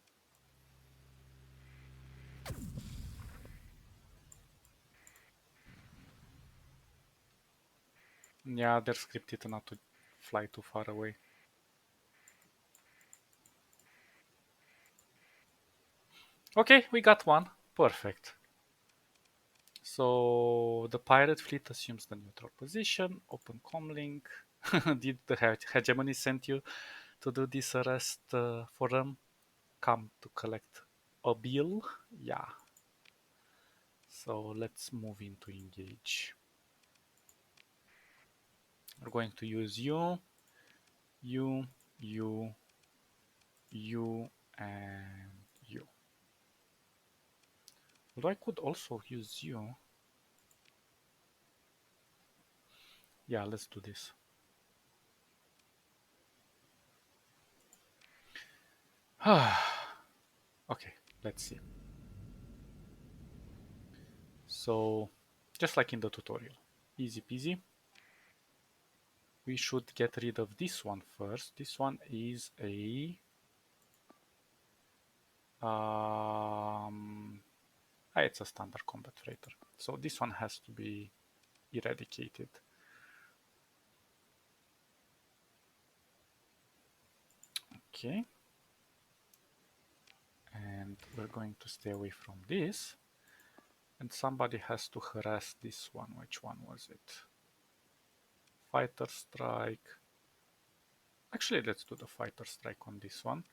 Yeah, they're scripted not to fly too far away. Okay, we got one. Perfect. So the pirate fleet assumes the neutral position. Open comlink. Did the hegemony send you to do this arrest for them? Come to collect a bill? Yeah. So let's move into engage. We're going to use you, you, you, you, and you. Although I could also use you. Yeah, let's do this. Okay, let's see. So, just like in the tutorial, easy peasy. We should get rid of this one first. This one is a it's a standard combat freighter. So this one has to be eradicated. Okay. And we're going to stay away from this. And somebody has to harass this one. Which one was it? Fighter strike. Actually, let's do the fighter strike on this one.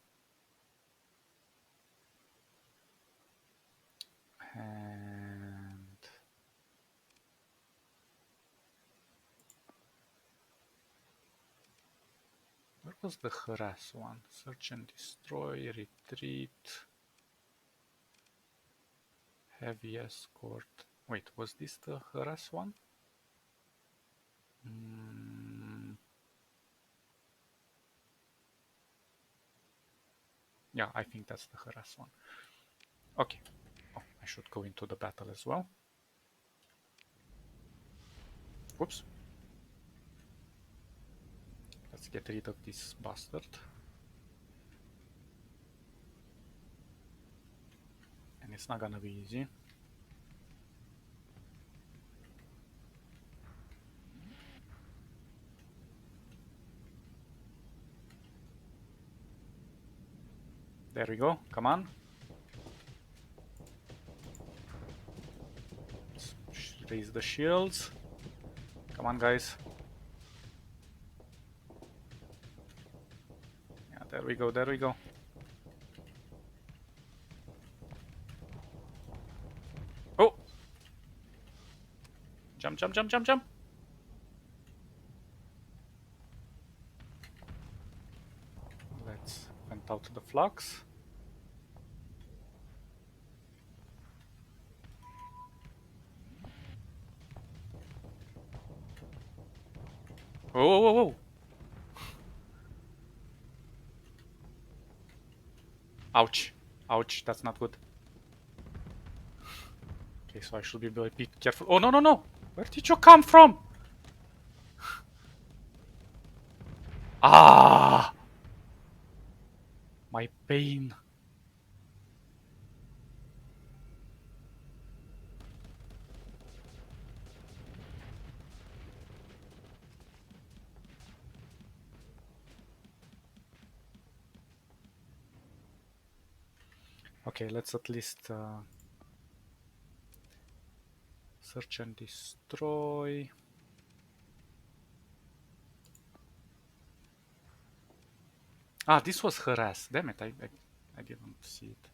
And where was the harass one? Search and destroy, retreat, heavy escort. Wait, was this the harass one? Yeah, I think that's the harass one. Okay. Oh, I should go into the battle as well. Whoops. Let's get rid of this bastard. And it's not gonna be easy. There we go. Come on. Let's raise the shields. Come on, guys. Yeah, there we go. There we go. Oh! Jump, jump, jump, jump, jump. Let's vent out the flux. Whoa, whoa, whoa, whoa. Ouch. Ouch, that's not good. Okay, so I should be a bit careful. Oh, no, no, no! Where did you come from? Ah! My pain. Okay, let's at least search and destroy. Ah, this was harass. Damn it, I didn't see it.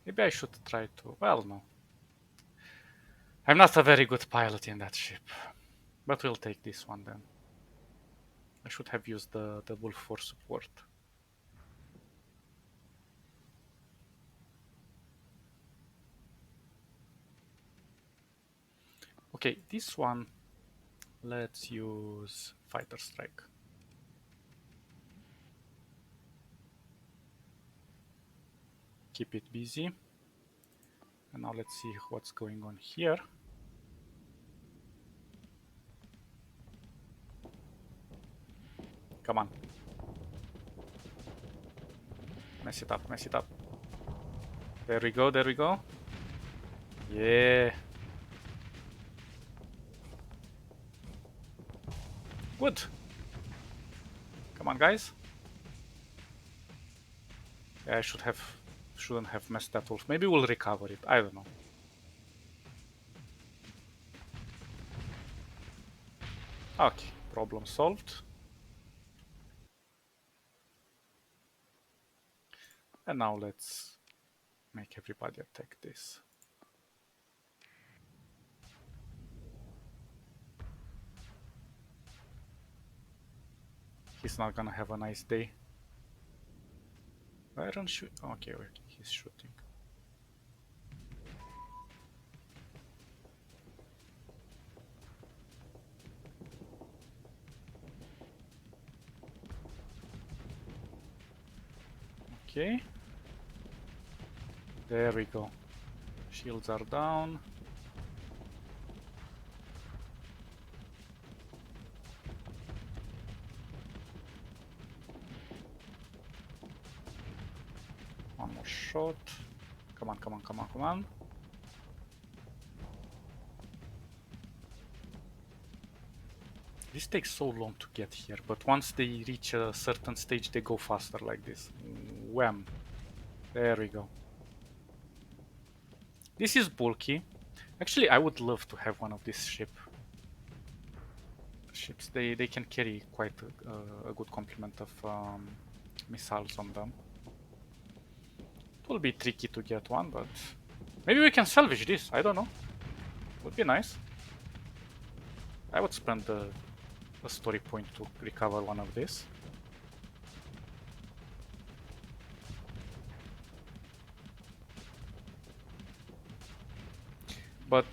Maybe I should try to... Well, no. I'm not a very good pilot in that ship. But we'll take this one then. I should have used the wolf for support. Okay, this one, let's use fighter strike. Keep it busy. And now let's see what's going on here. Come on. Mess it up, mess it up. There we go, there we go. Yeah. Good. Come on, guys. Yeah, I shouldn't have messed that wolf. Maybe we'll recover it. I don't know. Okay, problem solved. And now let's make everybody attack this. He's not gonna have a nice day. Why don't shoot? Okay, wait, he's shooting. Okay. There we go. Shields are down. One more shot. Come on, come on, come on, come on. This takes so long to get here, but once they reach a certain stage, they go faster like this. Wham! There we go. This is bulky. Actually, I would love to have one of these ships. They can carry quite a good complement of missiles on them. It will be tricky to get one, but maybe we can salvage this. I don't know. Would be nice. I would spend a story point to recover one of these. But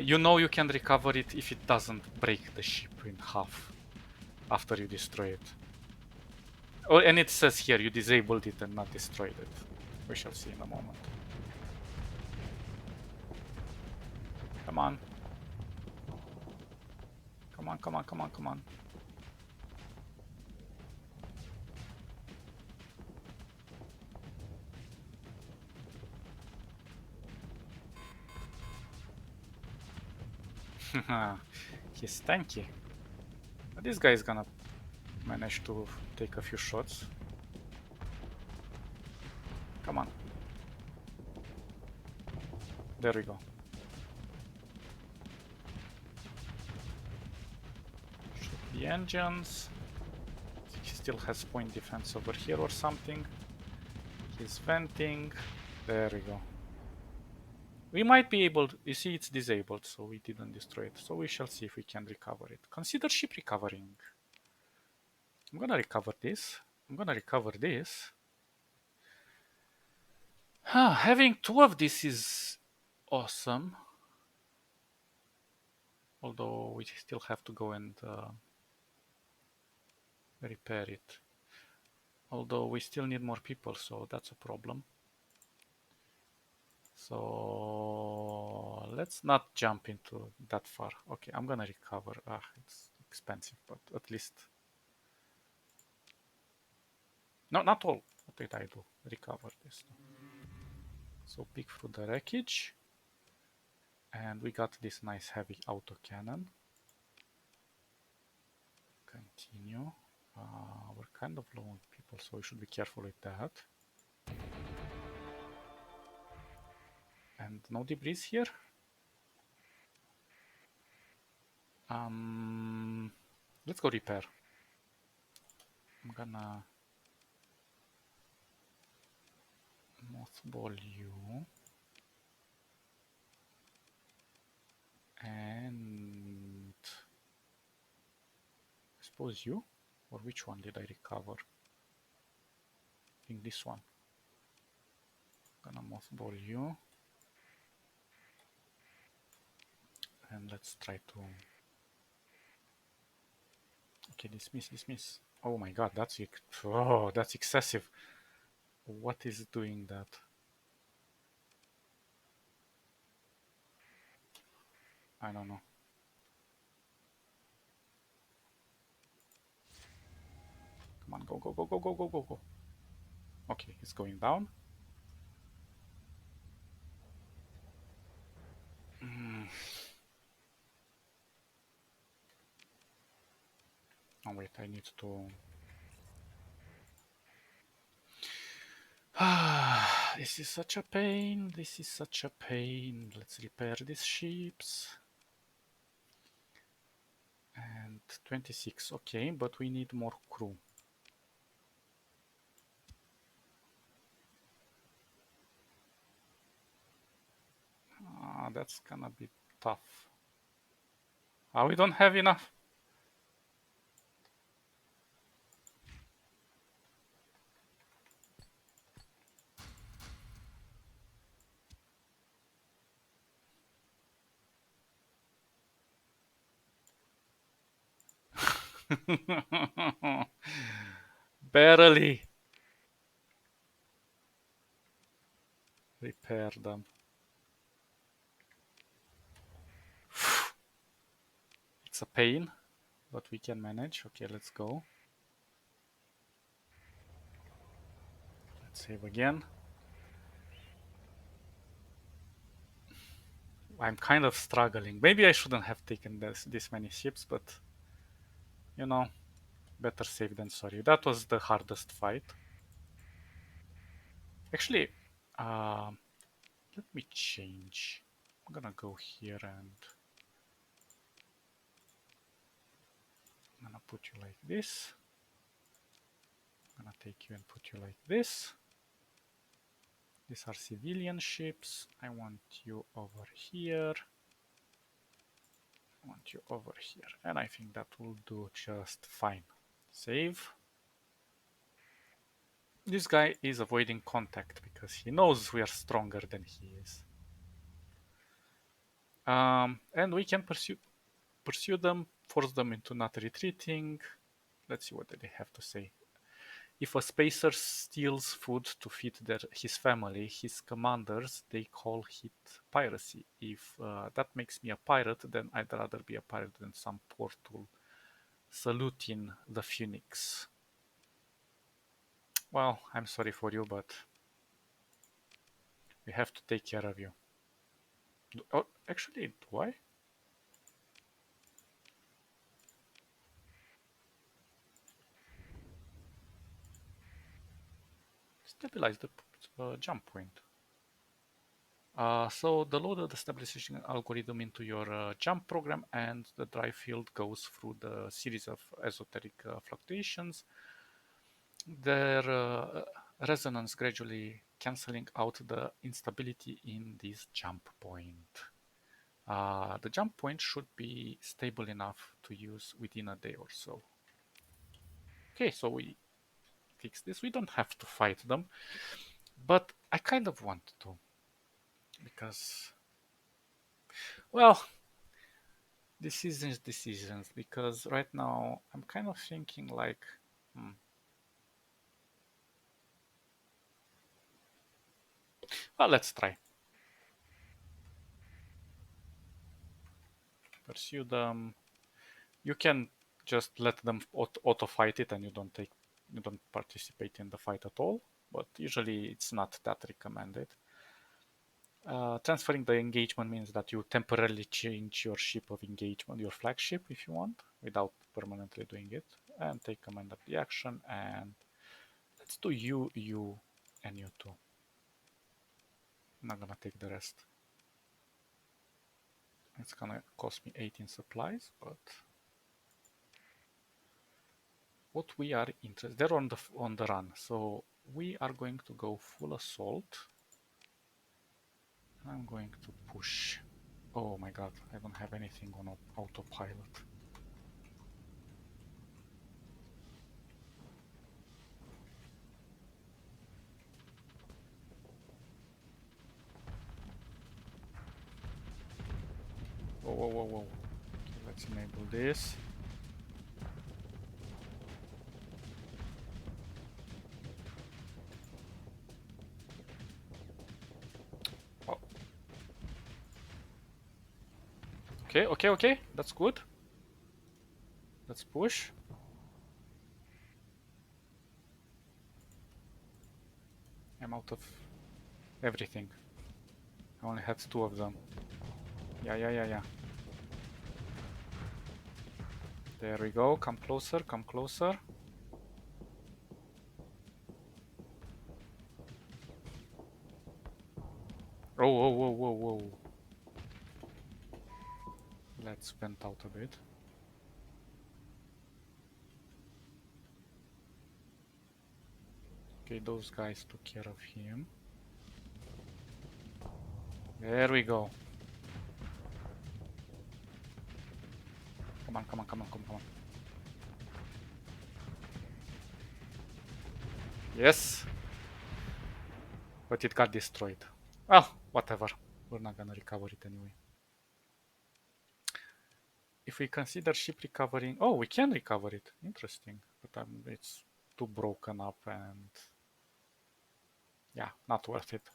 you know you can recover it if it doesn't break the ship in half after you destroy it. Oh, and it says here you disabled it and not destroyed it. We shall see in a moment. Come on. Come on, come on, come on, come on. He's tanky. But this guy is gonna manage to take a few shots. Come on. There we go. Shoot the engines. He still has point defense over here or something. He's venting. There we go. We might be able to, you see it's disabled, so we didn't destroy it. So we shall see if we can recover it. Consider ship recovering. I'm gonna recover this. I'm gonna recover this. Having two of this is awesome. Although we still have to go and repair it. Although we still need more people, so that's a problem. So let's not jump into that far. Okay, I'm gonna recover. It's expensive, but at least... No, not all. What did I do? Recover this. So pick through the wreckage. And we got this nice heavy autocannon. Continue. We're kind of low on people, so we should be careful with that. And no debris here. Let's go repair. I'm gonna mothball you. And I suppose you? Or which one did I recover? I think this one. Gonna mothball you. And let's try to... Okay, dismiss, dismiss. Oh my god, that's that's excessive. What is doing that? I don't know. Come on, go, go, go, go, go, go, go, go. Okay, it's going down. Oh wait, I need to... This is such a pain. This is such a pain. Let's repair these ships. And 26, okay, but we need more crew. That's gonna be tough. We don't have enough. Barely. Repair them. It's a pain, but we can manage. Okay, let's go. Let's save again. I'm kind of struggling. Maybe I shouldn't have taken this many ships, but you know, better safe than sorry. That was the hardest fight. Actually, let me change. I'm gonna go here and I'm gonna put you like this. I'm gonna take you and put you like this. These are civilian ships. I want you over here. I want you over here. And I think that will do just fine. Save. This guy is avoiding contact because he knows we are stronger than he is. And we can pursue them, force them into not retreating. Let's see what they have to say. If a spacer steals food to feed his family, his commanders, they call it piracy. If that makes me a pirate, then I'd rather be a pirate than some poor tool saluting the phoenix. Well, I'm sorry for you, but we have to take care of you. Oh, actually, do I? Stabilize the jump point. So the load the stabilization algorithm into your jump program, and the drive field goes through the series of esoteric fluctuations. Their resonance gradually cancelling out the instability in this jump point. The jump point should be stable enough to use within a day or so. Okay, so we fix this. We don't have to fight them, but I kind of want to, because, well, decisions, because right now I'm kind of thinking like, Well, let's try. Pursue them. You can just let them auto fight it, and you don't participate in the fight at all. But usually, it's not that recommended. Transferring the engagement means that you temporarily change your ship of engagement, your flagship, if you want, without permanently doing it. And take command of the action, and let's do you, and you too. I'm not gonna take the rest. It's gonna cost me 18 supplies, but what we are interested, they're on the run, so we are going to go full assault. I'm going to push. Oh my god, I don't have anything on autopilot. Whoa, whoa, whoa, whoa. Okay, let's enable this. Oh. Okay, okay, okay. That's good. Let's push. I'm out of everything. I only had 2 of them. Yeah, yeah, yeah, yeah. There we go. Come closer, come closer. Oh, whoa, whoa, whoa, whoa. Let's vent out a bit. Okay, those guys took care of him. There we go. Come on, come on, come on, come on, come on. Yes! But it got destroyed. Well, whatever. We're not gonna recover it anyway. If we consider ship recovering... Oh, we can recover it. Interesting. But it's too broken up and... Yeah, not worth it.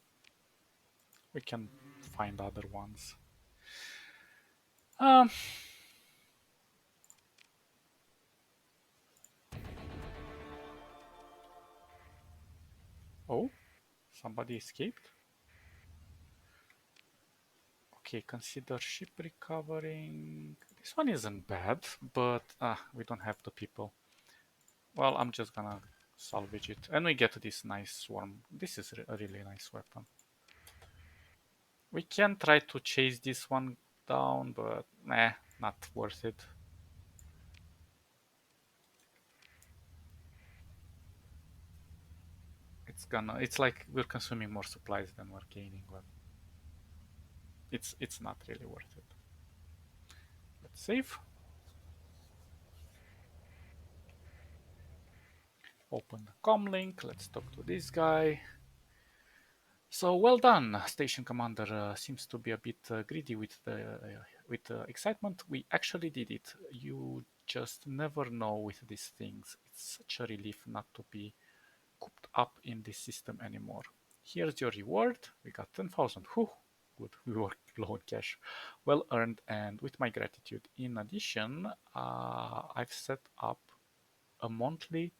We can find other ones. Oh, somebody escaped. Okay, consider ship recovering. This one isn't bad, but we don't have the people. Well, I'm just gonna salvage it. And we get this nice swarm. This is a really nice weapon. We can try to chase this one down, but nah, not worth it. It's like we're consuming more supplies than we're gaining, but it's not really worth it. Let's save. Open the com link. Let's talk to this guy. So well done, station commander. Seems to be a bit greedy with the excitement. We actually did it. You just never know with these things. It's such a relief not to be cooped up in this system anymore. Here's your reward. We got 10,000. Whew, good. We were low in cash. Well earned and with my gratitude. In addition, I've set up a monthly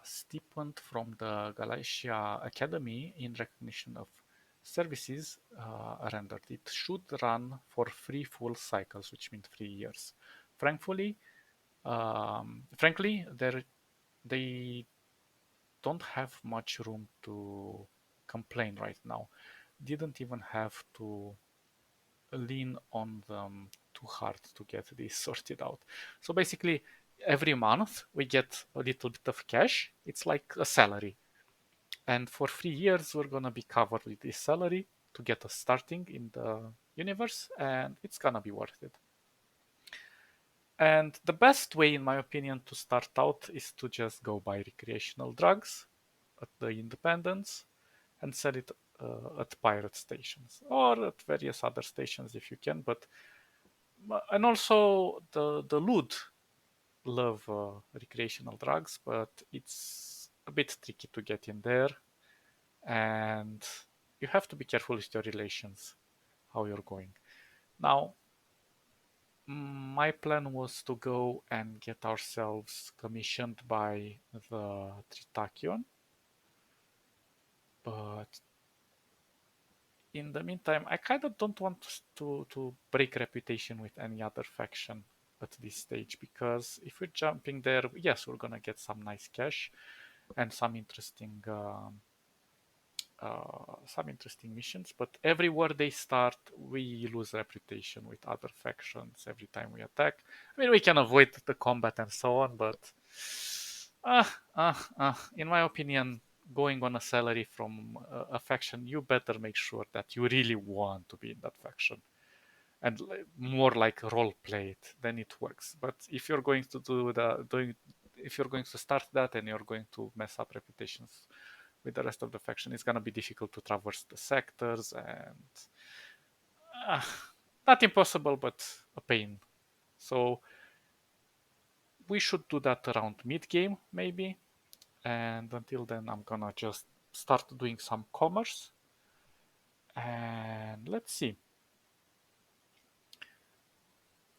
stipend from the Galatia Academy in recognition of services rendered. It should run for 3 full cycles, which means 3 years. Frankly, they don't have much room to complain right now. Didn't even have to lean on them too hard to get this sorted out. So basically, every month we get a little bit of cash. It's like a salary. And for 3 years, we're going to be covered with this salary to get us starting in the universe, and it's going to be worth it. And the best way, in my opinion, to start out is to just go buy recreational drugs at the independents and sell it at pirate stations or at various other stations if you can. But and also the loot love recreational drugs, but it's a bit tricky to get in there. and you have to be careful with your relations, how you're going. Now, my plan was to go and get ourselves commissioned by the Tritakion, but in the meantime, I kind of don't want to break reputation with any other faction at this stage, because if we're jumping there, yes, we're gonna get some nice cash and some interesting missions, but everywhere they start, we lose reputation with other factions every time we attack. I mean, we can avoid the combat and so on, but in my opinion, going on a salary from a faction, you better make sure that you really want to be in that faction, and more like role play it, then it works. But if you're going to if you're going to start that and you're going to mess up reputations with the rest of the faction, it's gonna be difficult to traverse the sectors, and uh, not impossible, but a pain. So we should do that around mid game maybe, and until then I'm gonna just start doing some commerce, and let's see.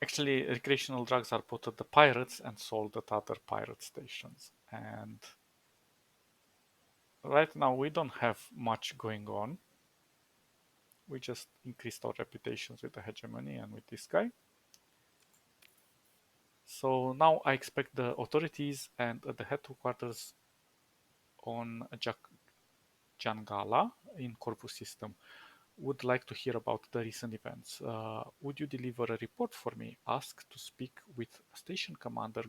Actually, recreational drugs are put at the pirates and sold at other pirate stations, and right now we don't have much going on. We just increased our reputations with the hegemony and with this guy. So now I expect the authorities and the headquarters on Jangala in Corpus system would like to hear about the recent events. Would you deliver a report for me? Ask to speak with Station Commander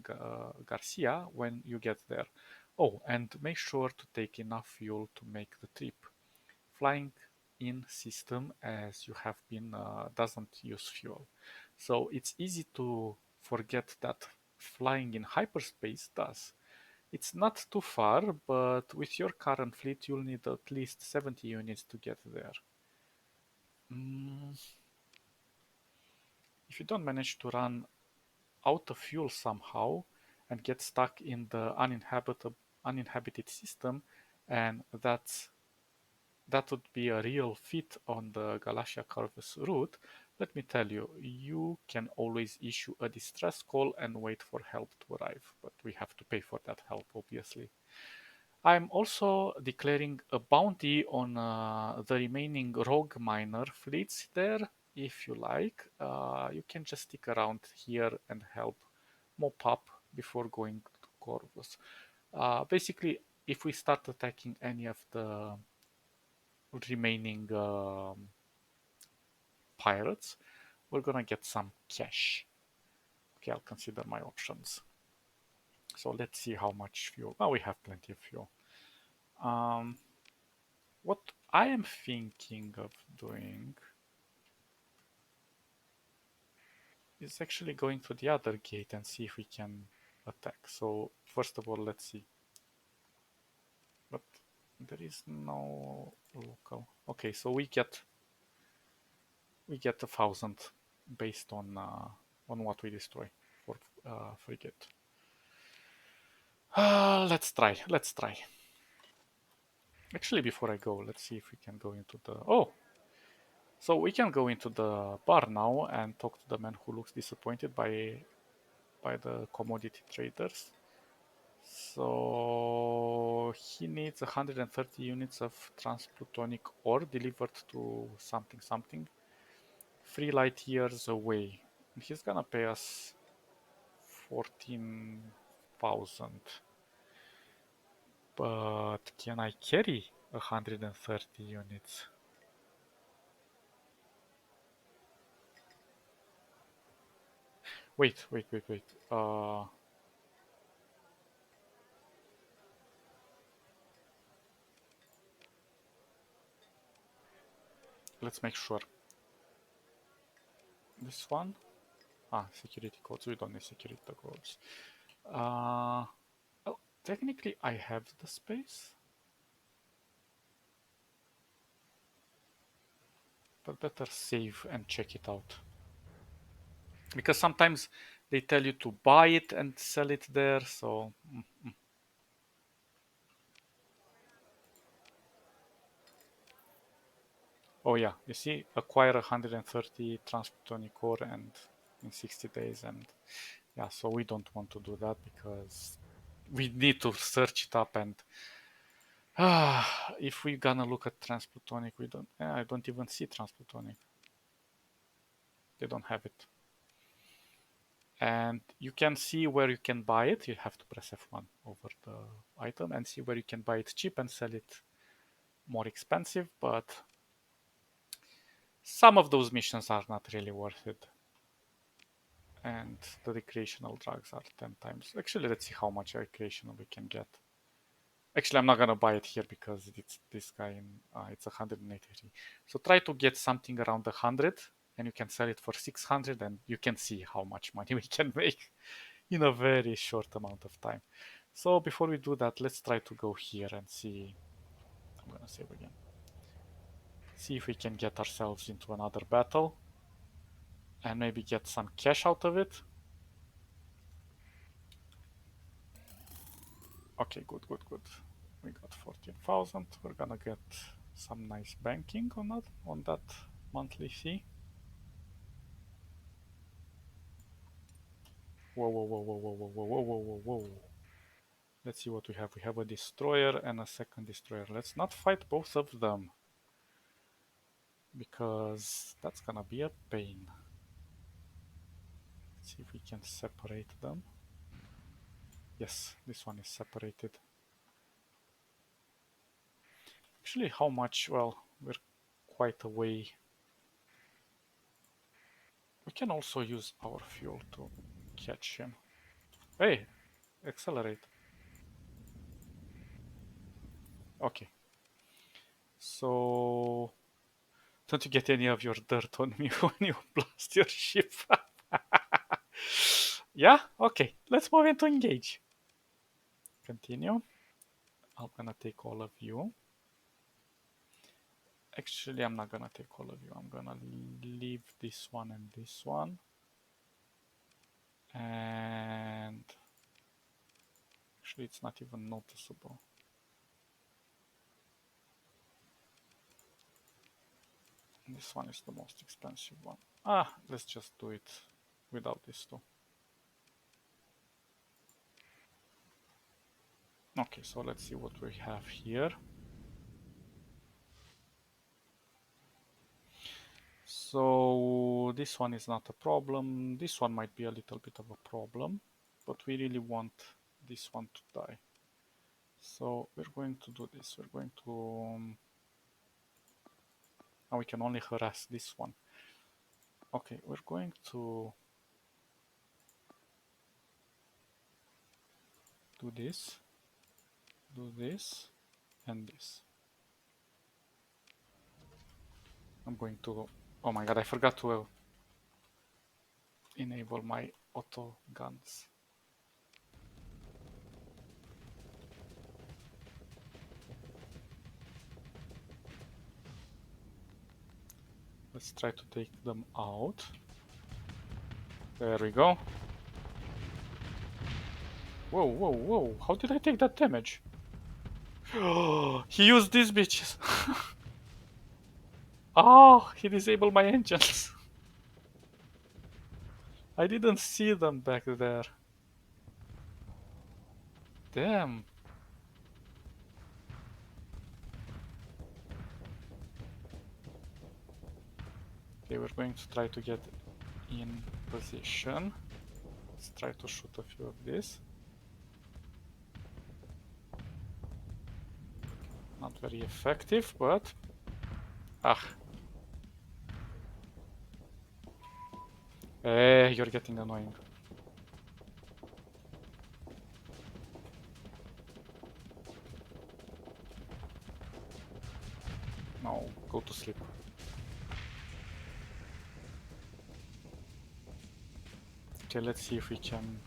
Garcia when you get there. Oh, and make sure to take enough fuel to make the trip. Flying in system, as you have been, doesn't use fuel. So it's easy to forget that flying in hyperspace does. It's not too far, but with your current fleet, you'll need at least 70 units to get there. Mm, if you don't manage to run out of fuel somehow and get stuck in the uninhabited system, and that would be a real fit on the Galatia Corvus route, let me tell you, you can always issue a distress call and wait for help to arrive, but we have to pay for that help, obviously. I'm also declaring a bounty on the remaining rogue miner fleets there. If you like, you can just stick around here and help mop up before going to Corvus. Basically, if we start attacking any of the remaining pirates, we're gonna get some cash. Okay, I'll consider my options. So let's see how much fuel. Oh, we have plenty of fuel. Um, what I am thinking of doing is actually going to the other gate and see if we can attack. So first of all, let's see. But there is no local. Okay, so we get 1,000 based on what we destroy for frigate. Let's try. Let's try. Actually, before I go, let's see if we can go into the. Oh, so we can go into the bar now and talk to the man who looks disappointed by the commodity traders. So he needs 130 units of transplutonic ore delivered to something something 3 light years away. And he's gonna pay us 14,000. But can I carry 130 units? Wait. Let's make sure. This one? Security codes. We don't need security codes. Uh, oh, technically I have the space. But better save and check it out. Because sometimes they tell you to buy it and sell it there, so Oh yeah, you see, acquire 130 transplutonic ore and in 60 days, and yeah, so we don't want to do that because we need to search it up, and if we're gonna look at transplutonic, we don't. I don't even see transplutonic. They don't have it. And you can see where you can buy it. You have to press F1 over the item and see where you can buy it cheap and sell it more expensive, but some of those missions are not really worth it. And the recreational drugs are 10 times. Actually, let's see how much recreational we can get. Actually, I'm not gonna buy it here because it's this guy in it's 183. So try to get something around 100 and you can sell it for 600 and you can see how much money we can make in a very short amount of time. So before we do that, let's try to go here and see. I'm gonna save again. See if we can get ourselves into another battle and maybe get some cash out of it. Okay, good, good, good. We got 14,000. We're gonna get some nice banking on that monthly fee. Whoa, whoa, whoa, whoa, whoa, whoa, whoa, whoa, whoa, whoa, whoa. Let's see what we have. We have a destroyer and a second destroyer. Let's not fight both of them, because that's gonna be a pain. Let's see if we can separate them. Yes, this one is separated. Actually, how much? Well, we're quite away. We can also use our fuel to catch him. Hey, accelerate. Okay. So, don't you get any of your dirt on me when you blast your ship? Yeah? Okay. Let's move into engage. Continue. I'm gonna take all of you. Actually, I'm not gonna take all of you. I'm gonna leave this one and this one. And actually, it's not even noticeable. This one is the most expensive one. Let's just do it without this two. Okay, so let's see what we have here. So this one is not a problem. This one might be a little bit of a problem, but we really want this one to die. So we're going to do this. We're going to... now we can only harass this one. Okay, we're going to do this, and this. I'm going to... oh my god, I forgot to enable my auto guns. Let's try to take them out. There we go. Whoa, whoa, whoa. How did I take that damage? He used these bitches. Oh, he disabled my engines. I didn't see them back there. Damn. Okay, we're going to try to get in position. Let's try to shoot a few of these. Not very effective, but... you're getting annoying. No, go to sleep. Okay, let's see if we can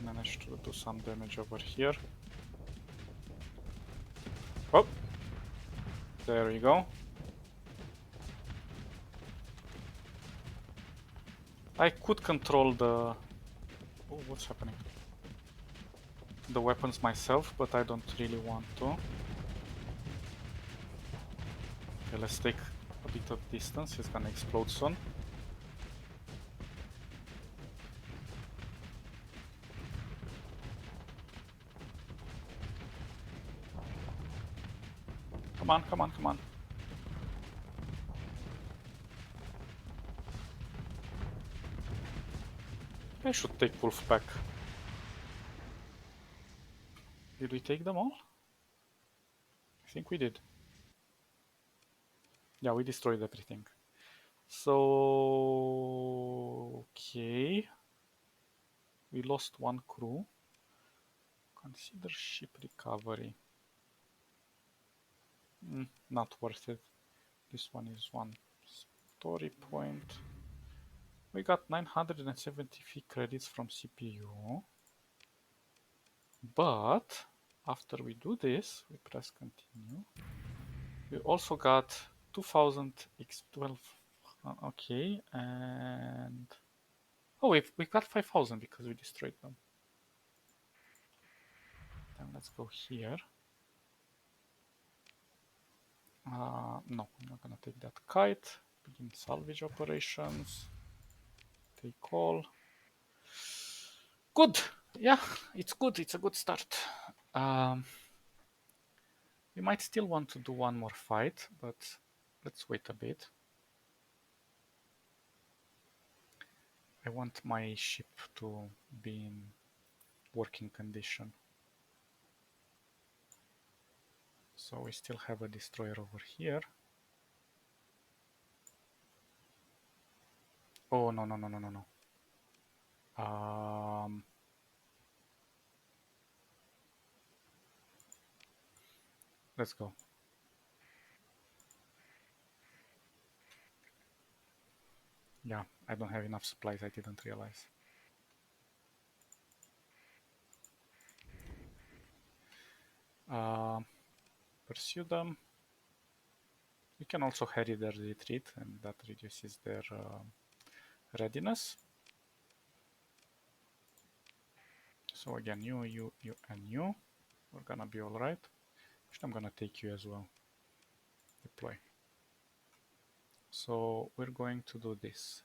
manage to do some damage over here. Oh! There we go. I could control the... oh, what's happening? The weapons myself, but I don't really want to. Okay, let's take bit of distance. It's gonna explode soon. Come on, come on, come on. I should take Wolf back. Did we take them all? I think we did. Yeah, we destroyed everything. So, okay. We lost one crew. Consider ship recovery. Not worth it. This one is one story point. We got 970 credits from CPU. But after we do this, we press continue. We also got 2000 X12. Okay, and oh, we got 5000 because we destroyed them. Then let's go here. No, I'm not gonna take that kite. Begin salvage operations. Take all. Good. Yeah, it's good. It's a good start. We might still want to do one more fight, but let's wait a bit. I want my ship to be in working condition. So we still have a destroyer over here. Oh, no, no, no, no, no, no. Let's go. Yeah, I don't have enough supplies, I didn't realize. Pursue them. You can also harry their retreat, and that reduces their readiness. So again, you, and you. We're gonna be alright. I'm gonna take you as well. Deploy. So we're going to do this.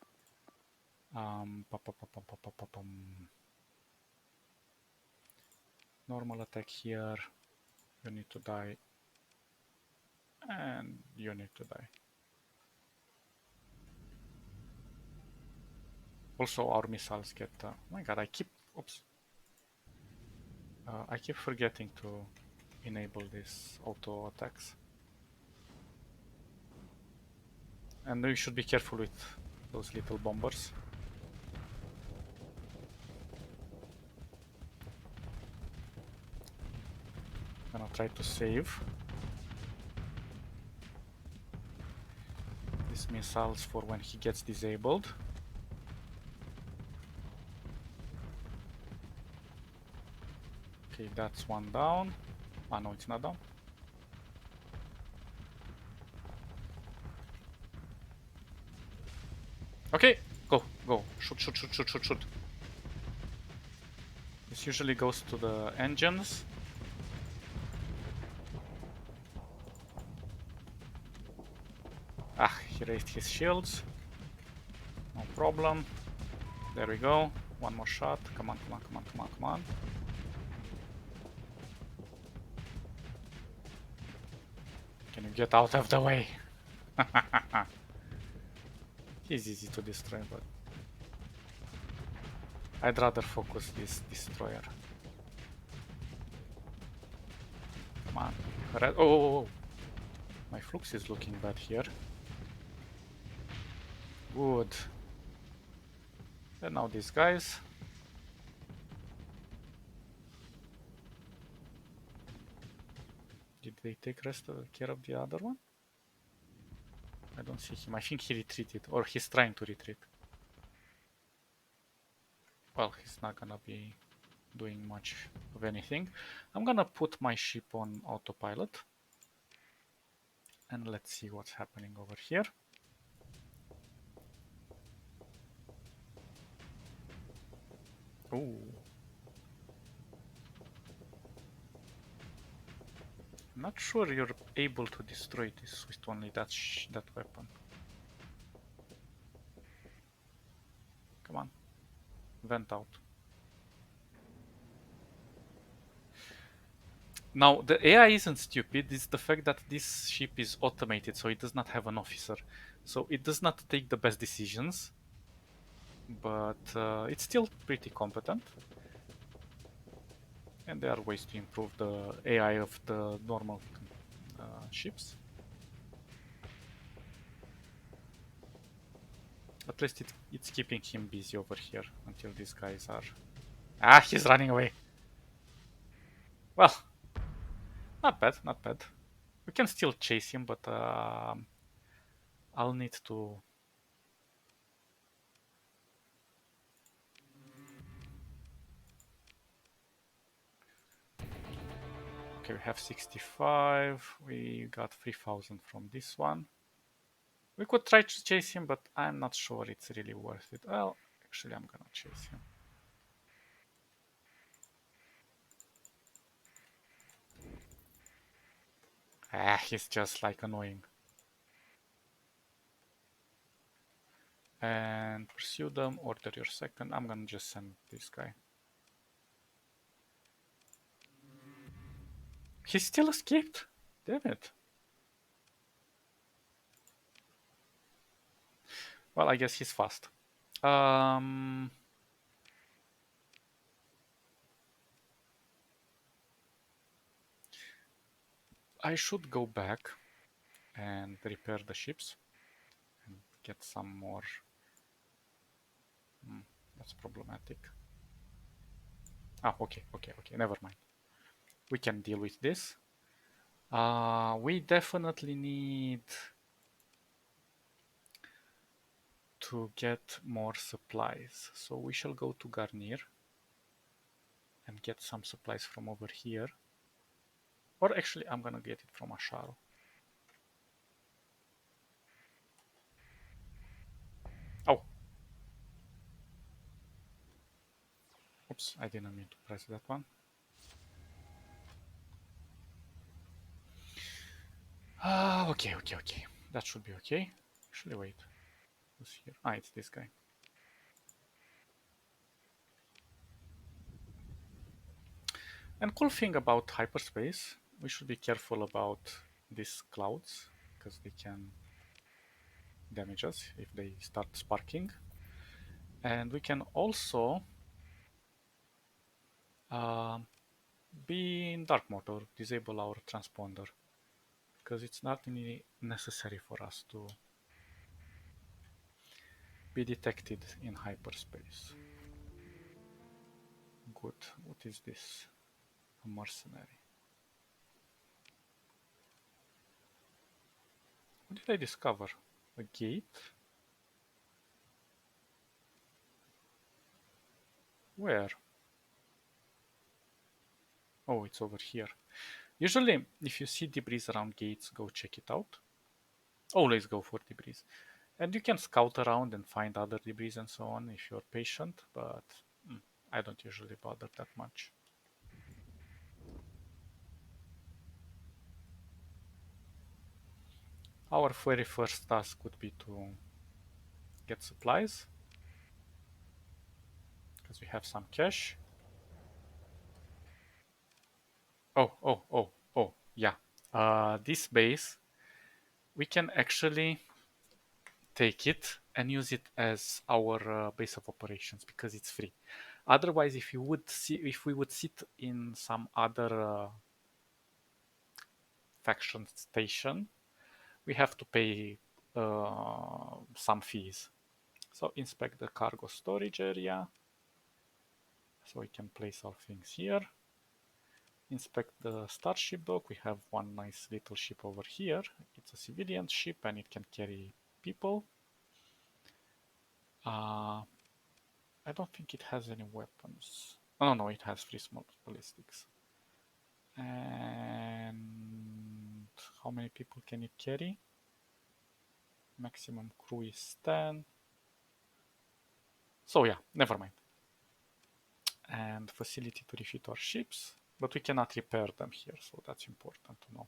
Normal attack here. You need to die. And you need to die. Also, our missiles get... oh my god, I keep... Oops. I keep forgetting to enable these auto attacks. And we should be careful with those little bombers. I'm gonna try to save these missiles for when he gets disabled. Okay, that's one down. Ah, no, it's not down. Okay, go, go. Shoot, shoot, shoot, shoot, shoot, shoot. This usually goes to the engines. Ah, he raised his shields. No problem. There we go. One more shot. Come on, come on, come on, come on, come on. Can you get out of the way? He's easy to destroy, but I'd rather focus this destroyer. Come on. Red. Oh, oh, oh. My flux is looking bad here. Good. And now these guys. Did they take care of the other one? I don't see him. I think he retreated, or he's trying to retreat. Well, he's not gonna be doing much of anything. I'm gonna put my ship on autopilot. And let's see what's happening over here. Ooh. Not sure you're able to destroy this with only that weapon. Come on, vent out. Now, the AI isn't stupid, it's the fact that this ship is automated, so it does not have an officer. So it does not take the best decisions, but it's still pretty competent. And there are ways to improve the AI of the normal ships. At least it's keeping him busy over here until these guys are... Ah, he's running away. Well, not bad, not bad. We can still chase him, but I'll need to... Okay, we have 65. We got 3,000 from this one. We could try to chase him, but I'm not sure it's really worth it. Well, actually, I'm gonna chase him. Ah, he's just like annoying. And pursue them, order your second. I'm gonna just send this guy. He still escaped? Damn it. Well, I guess he's fast. I should go back and repair the ships and get some more. That's problematic. Ah, okay, never mind. We can deal with this. We definitely need to get more supplies. So we shall go to Garnier and get some supplies from over here. Or actually, I'm gonna get it from Asharo. Oh. Oops, I didn't mean to press that one. Okay. That should be okay. Actually, wait. Who's here? Ah, it's this guy. And cool thing about hyperspace, we should be careful about these clouds because they can damage us if they start sparking. And we can also be in dark mode or disable our transponder because it's not really necessary for us to be detected in hyperspace. Good. What is this? A mercenary. What did I discover? A gate? Where? Oh, it's over here. Usually, if you see debris around gates, go check it out. Always go for debris. And you can scout around and find other debris and so on if you're patient, but I don't usually bother that much. Our very first task would be to get supplies, because we have some cash. Oh, yeah. This base, we can actually take it and use it as our base of operations because it's free. Otherwise, if we would sit in some other faction station, we have to pay some fees. So inspect the cargo storage area. So we can place our things here. Inspect the starship dock. We have one nice little ship over here. It's a civilian ship and it can carry people. I don't think it has any weapons. Oh no, it has 3 small ballistics. And how many people can it carry? Maximum crew is 10. So yeah, never mind. And facility to refit our ships. but we cannot repair them here, so that's important to know.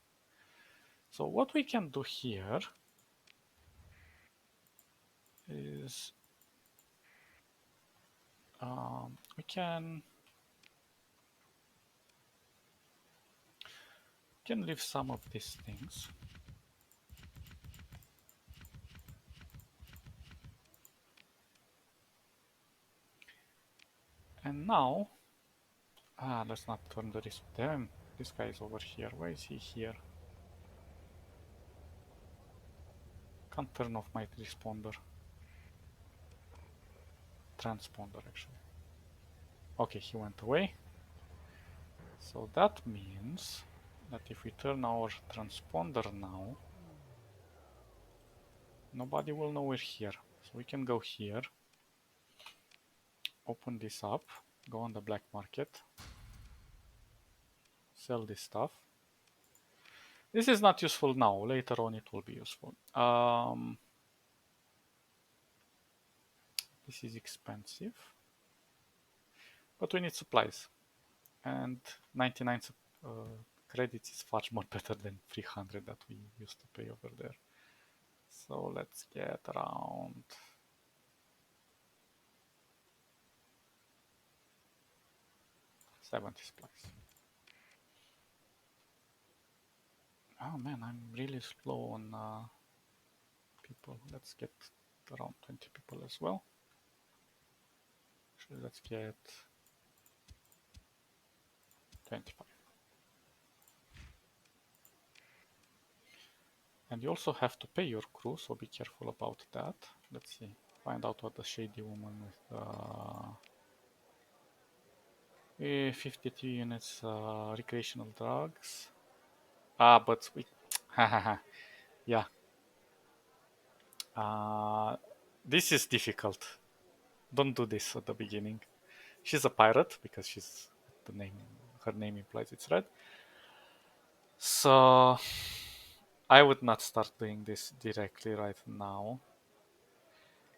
So what we can do here is we can leave some of these things. And now, let's not turn the risk. Damn, this guy is over here. Why is he here? Can't turn off my responder. Transponder, actually. Okay, he went away. So that means that if we turn our transponder now, nobody will know we're here. So we can go here, open this up, go on the black market, sell this stuff. This is not useful now. Later on it will be useful. This is expensive, but we need supplies. And 99 credits is far more better than 300 that we used to pay over there. So let's get around 70 supplies. Oh man, I'm really slow on people. Let's get around 20 people as well. Actually, let's get 25. And you also have to pay your crew, so be careful about that. Let's see. Find out what the shady woman with 52 units recreational drugs. But we... yeah. This is difficult. Don't do this at the beginning. She's a pirate because she's the name. Her name implies it's red. So I would not start doing this directly right now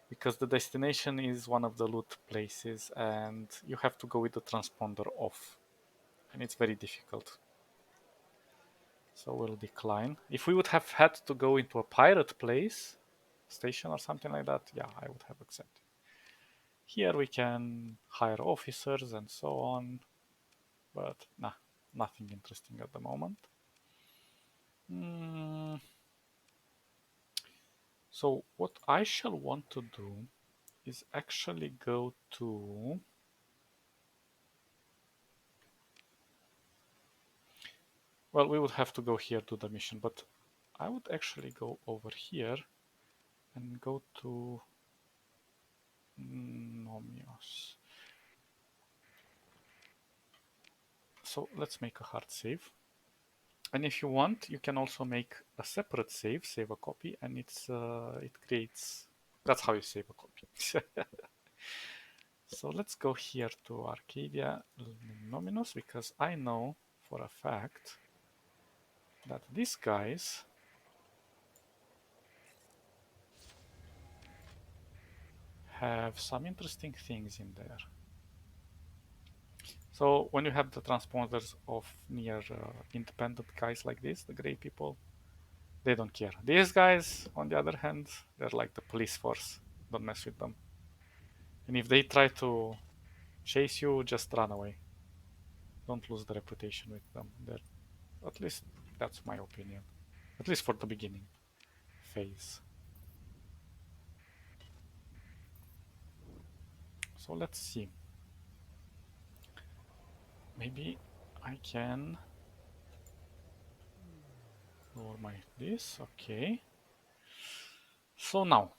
because the destination is one of the loot places and you have to go with the transponder off and it's very difficult. So we'll decline. If we would have had to go into a pirate place, station or something like that, yeah, I would have accepted. Here we can hire officers and so on, but nah, nothing interesting at the moment. So what I shall want to do is actually go to... Well, we would have to go here to the mission, but I would actually go over here and go to Nomios. So let's make a hard save. And if you want, you can also make a separate save a copy, and it creates... That's how you save a copy. So let's go here to Arcadia Nominos, because I know for a fact that these guys have some interesting things in there. So when you have the transponders of near independent guys like this, the gray people, they don't care. These guys, on the other hand, they're like the police force. Don't mess with them. And if they try to chase you, just run away. Don't lose the reputation with them. At least that's my opinion. At least for the beginning phase. So let's see. Maybe I can lower my this. Okay. So now,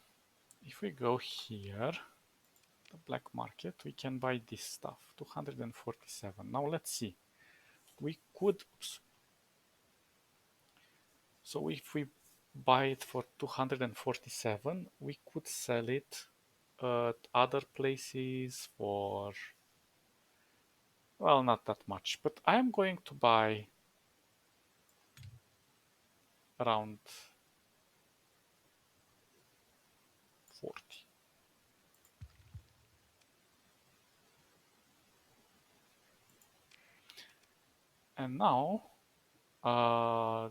if we go here, the black market, we can buy this stuff. 247. Now let's see. We could... Oops. So if we buy it for 247, we could sell it at other places for... Well, not that much, but I am going to buy around 40. And now,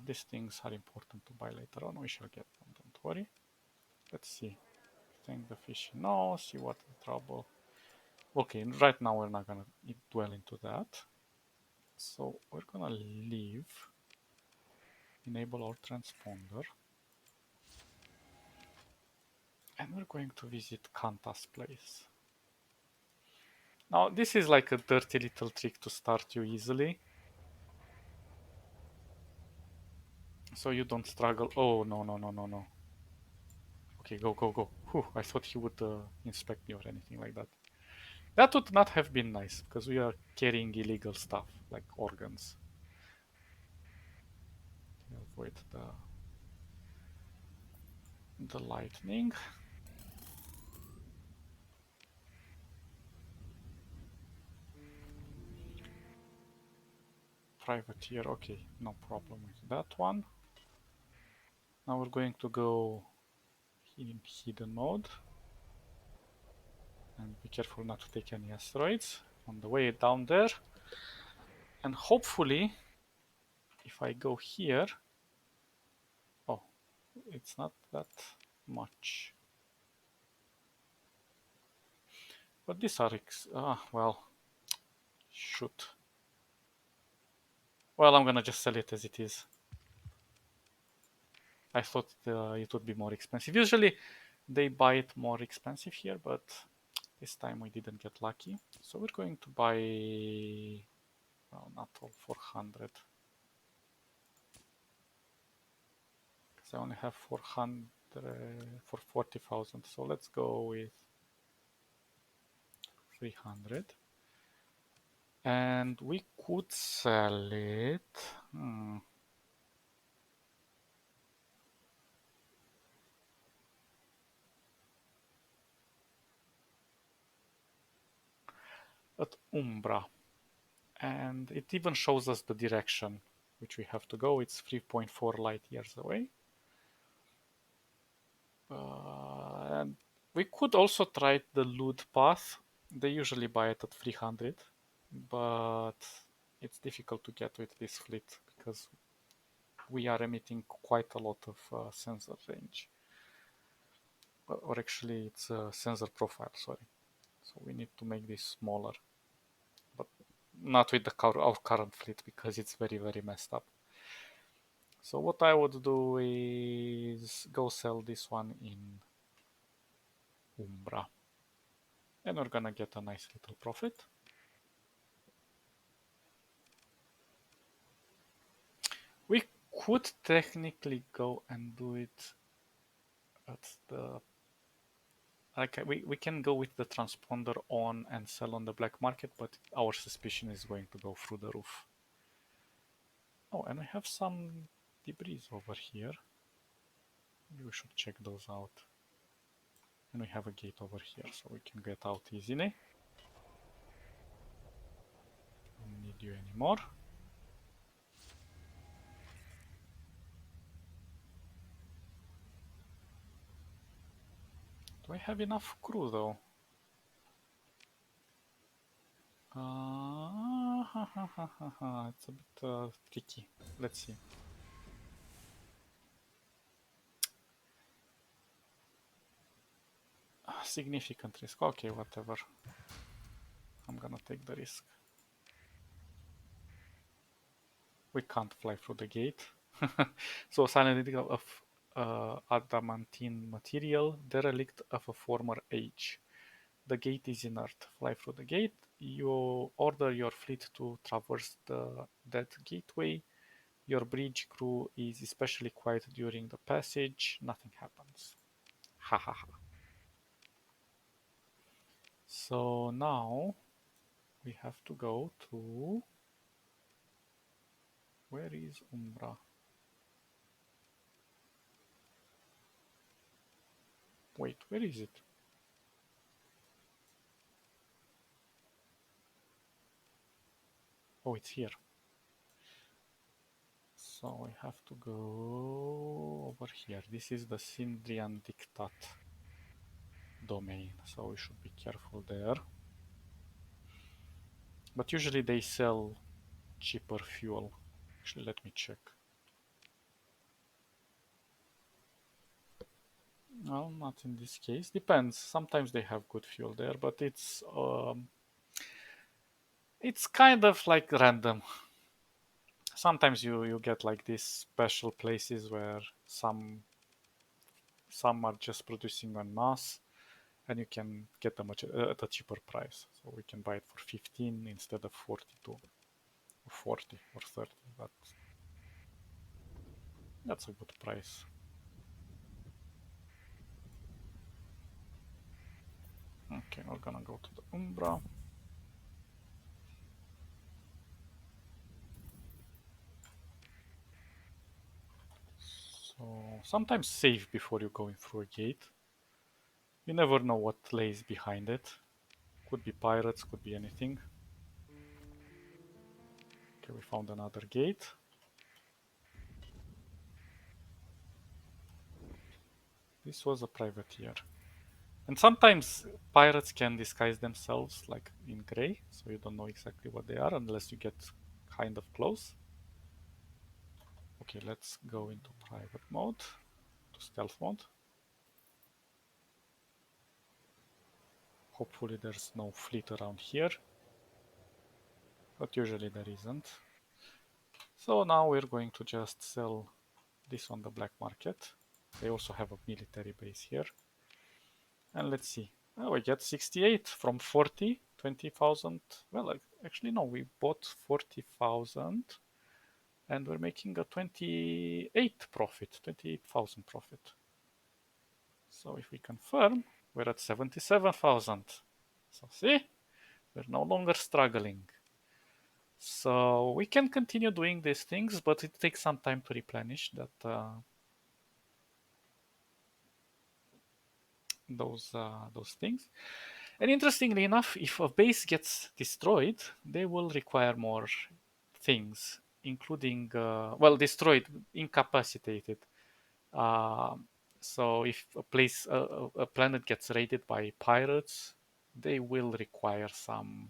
these things are important to buy later on. We shall get them, don't worry. Let's see. Thank the fish. No, see what the trouble. Okay, right now we're not gonna dwell into that. So we're gonna leave, enable our transponder, and we're going to visit Kanta's place. Now this is like a dirty little trick to start you easily, so you don't struggle. Oh, no, no, no, no, no. Okay, go, go, go. Whew, I thought he would inspect me or anything like that. That would not have been nice, because we are carrying illegal stuff, like organs. Avoid the lightning. Privateer, okay, no problem with that one. Now we're going to go in hidden mode. And be careful not to take any asteroids on the way down there. And hopefully, if I go here, oh, it's not that much. But these are, well, shoot. Well, I'm gonna just sell it as it is. I thought it would be more expensive. Usually they buy it more expensive here, but this time we didn't get lucky. So we're going to buy, well, not all 400. Because I only have 400 for 40,000. So let's go with 300. And we could sell it. At Umbra. And it even shows us the direction which we have to go. It's 3.4 light years away. And we could also try the Lud path. They usually buy it at 300, but it's difficult to get with this fleet because we are emitting quite a lot of sensor range. Or actually, it's a sensor profile, sorry. So we need to make this smaller, but not with our current fleet because it's very, very messed up. So what I would do is go sell this one in Umbra. And we're gonna get a nice little profit. We could technically go and do it at the like we can go with the transponder on and sell on the black market, but our suspicion is going to go through the roof. Oh, and we have some debris over here. Maybe we should check those out. And we have a gate over here, so we can get out easily. Don't need you anymore. Do I have enough crew though? It's a bit tricky. Let's see. Significant risk. Okay, whatever. I'm gonna take the risk. We can't fly through the gate. So silent of adamantine material, derelict of a former age. The gate is inert. Fly through the gate. You order your fleet to traverse that gateway. Your bridge crew is especially quiet during the passage. Nothing happens. Ha ha ha. So now we have to go to... Where is Umbra? Wait, where is it? Oh, it's here. So we have to go over here. This is the Sindrian Diktat domain, so we should be careful there. But usually they sell cheaper fuel. Actually, let me check. Well, not in this case. Depends. Sometimes they have good fuel there, but it's kind of like random. Sometimes you get like these special places where some are just producing en masse, and you can get them at a cheaper price. So we can buy it for 15 instead of 42, or 40 or 30. That's a good price. Okay, we're gonna go to the Umbra. So sometimes save before you going through a gate. You never know what lays behind it. Could be pirates, could be anything. Okay, we found another gate. This was a privateer. And sometimes pirates can disguise themselves like in gray, so you don't know exactly what they are unless you get kind of close. Okay, let's go into private mode, to stealth mode. Hopefully there's no fleet around here, but usually there isn't. So now we're going to just sell this on the black market. They also have a military base here. And let's see. Oh, we get 68 from 40, 20,000. Well, actually, no, we bought 40,000 and we're making a 28 profit, 28,000 profit. So if we confirm, we're at 77,000. So see, we're no longer struggling. So we can continue doing these things, but it takes some time to replenish those things. And interestingly enough, if a base gets destroyed, they will require more things, including well, destroyed, incapacitated. Um, so if a planet gets raided by pirates, they will require some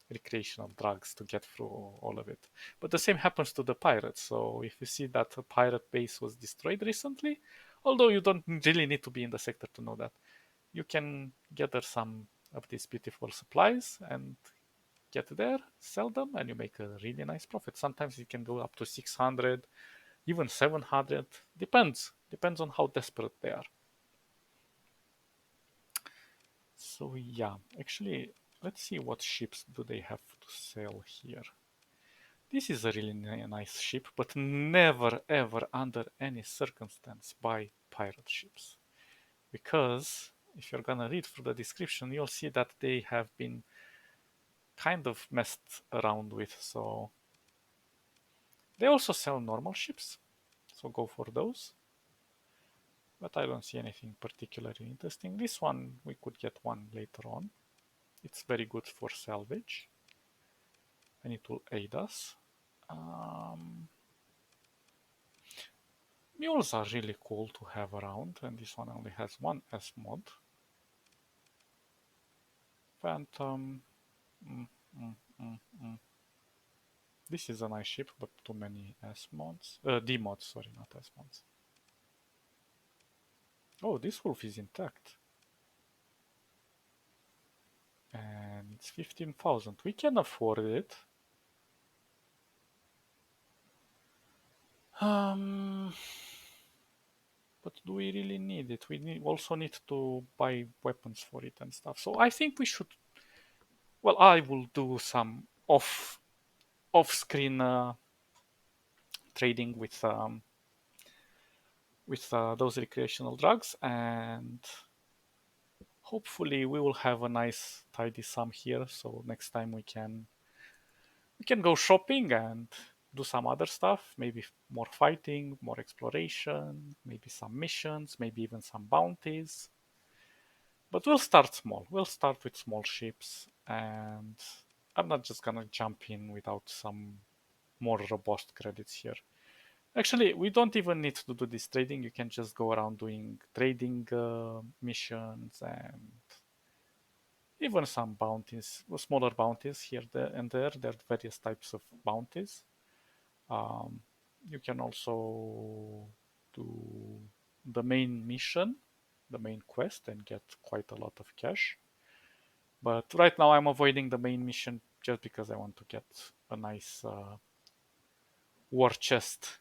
recreational drugs to get through all of it. But the same happens to the pirates. So if you see that a pirate base was destroyed recently, although you don't really need to be in the sector to know that, you can gather some of these beautiful supplies and get there, sell them, and you make a really nice profit. Sometimes it can go up to 600, even 700. Depends on how desperate they are. So yeah, actually, let's see what ships do they have to sell here. This is a really nice ship, but never ever under any circumstance buy pirate ships. Because if you're gonna read through the description, you'll see that they have been kind of messed around with. So they also sell normal ships, so go for those. But I don't see anything particularly interesting. This one, we could get one later on. It's very good for salvage, and it will aid us. Mules are really cool to have around, and this one only has one S mod. Phantom. Mm, mm, mm, mm. This is a nice ship, but too many S mods. D mods, sorry, not S mods. Oh, this wolf is intact. And it's 15,000. We can afford it. Um, but do we really need it? We also need to buy weapons for it and stuff. So I think we should. Well, I will do some off-screen trading with those recreational drugs, and hopefully we will have a nice tidy sum here. So next time we can go shopping and do some other stuff, maybe more fighting, more exploration, maybe some missions, maybe even some bounties. But we'll start small. We'll start with small ships, and I'm not just gonna jump in without some more robust credits here. Actually, we don't even need to do this trading. You can just go around doing trading missions and even some bounties, smaller bounties here there and there. There are various types of bounties. Um, you can also do the main mission, the main quest, and get quite a lot of cash. But right now I'm avoiding the main mission just because I want to get a nice war chest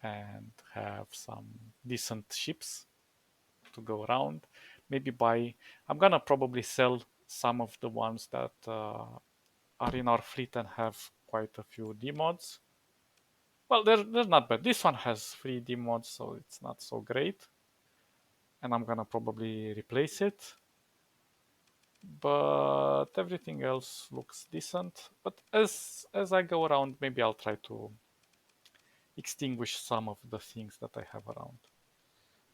and have some decent ships to go around. Maybe buy. I'm gonna probably sell some of the ones that are in our fleet and have quite a few D mods. Well, they're not bad. This one has 3 D mods, so it's not so great. And I'm gonna probably replace it. But everything else looks decent. But as I go around, maybe I'll try to extinguish some of the things that I have around.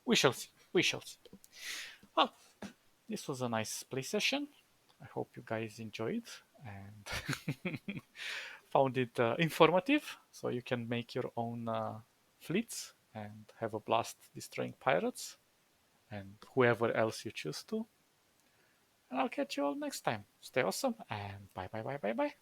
We shall see. We shall see. Well, this was a nice play session. I hope you guys enjoyed and found it informative, so you can make your own fleets and have a blast destroying pirates and whoever else you choose to. And I'll catch you all next time. Stay awesome and bye bye bye bye bye.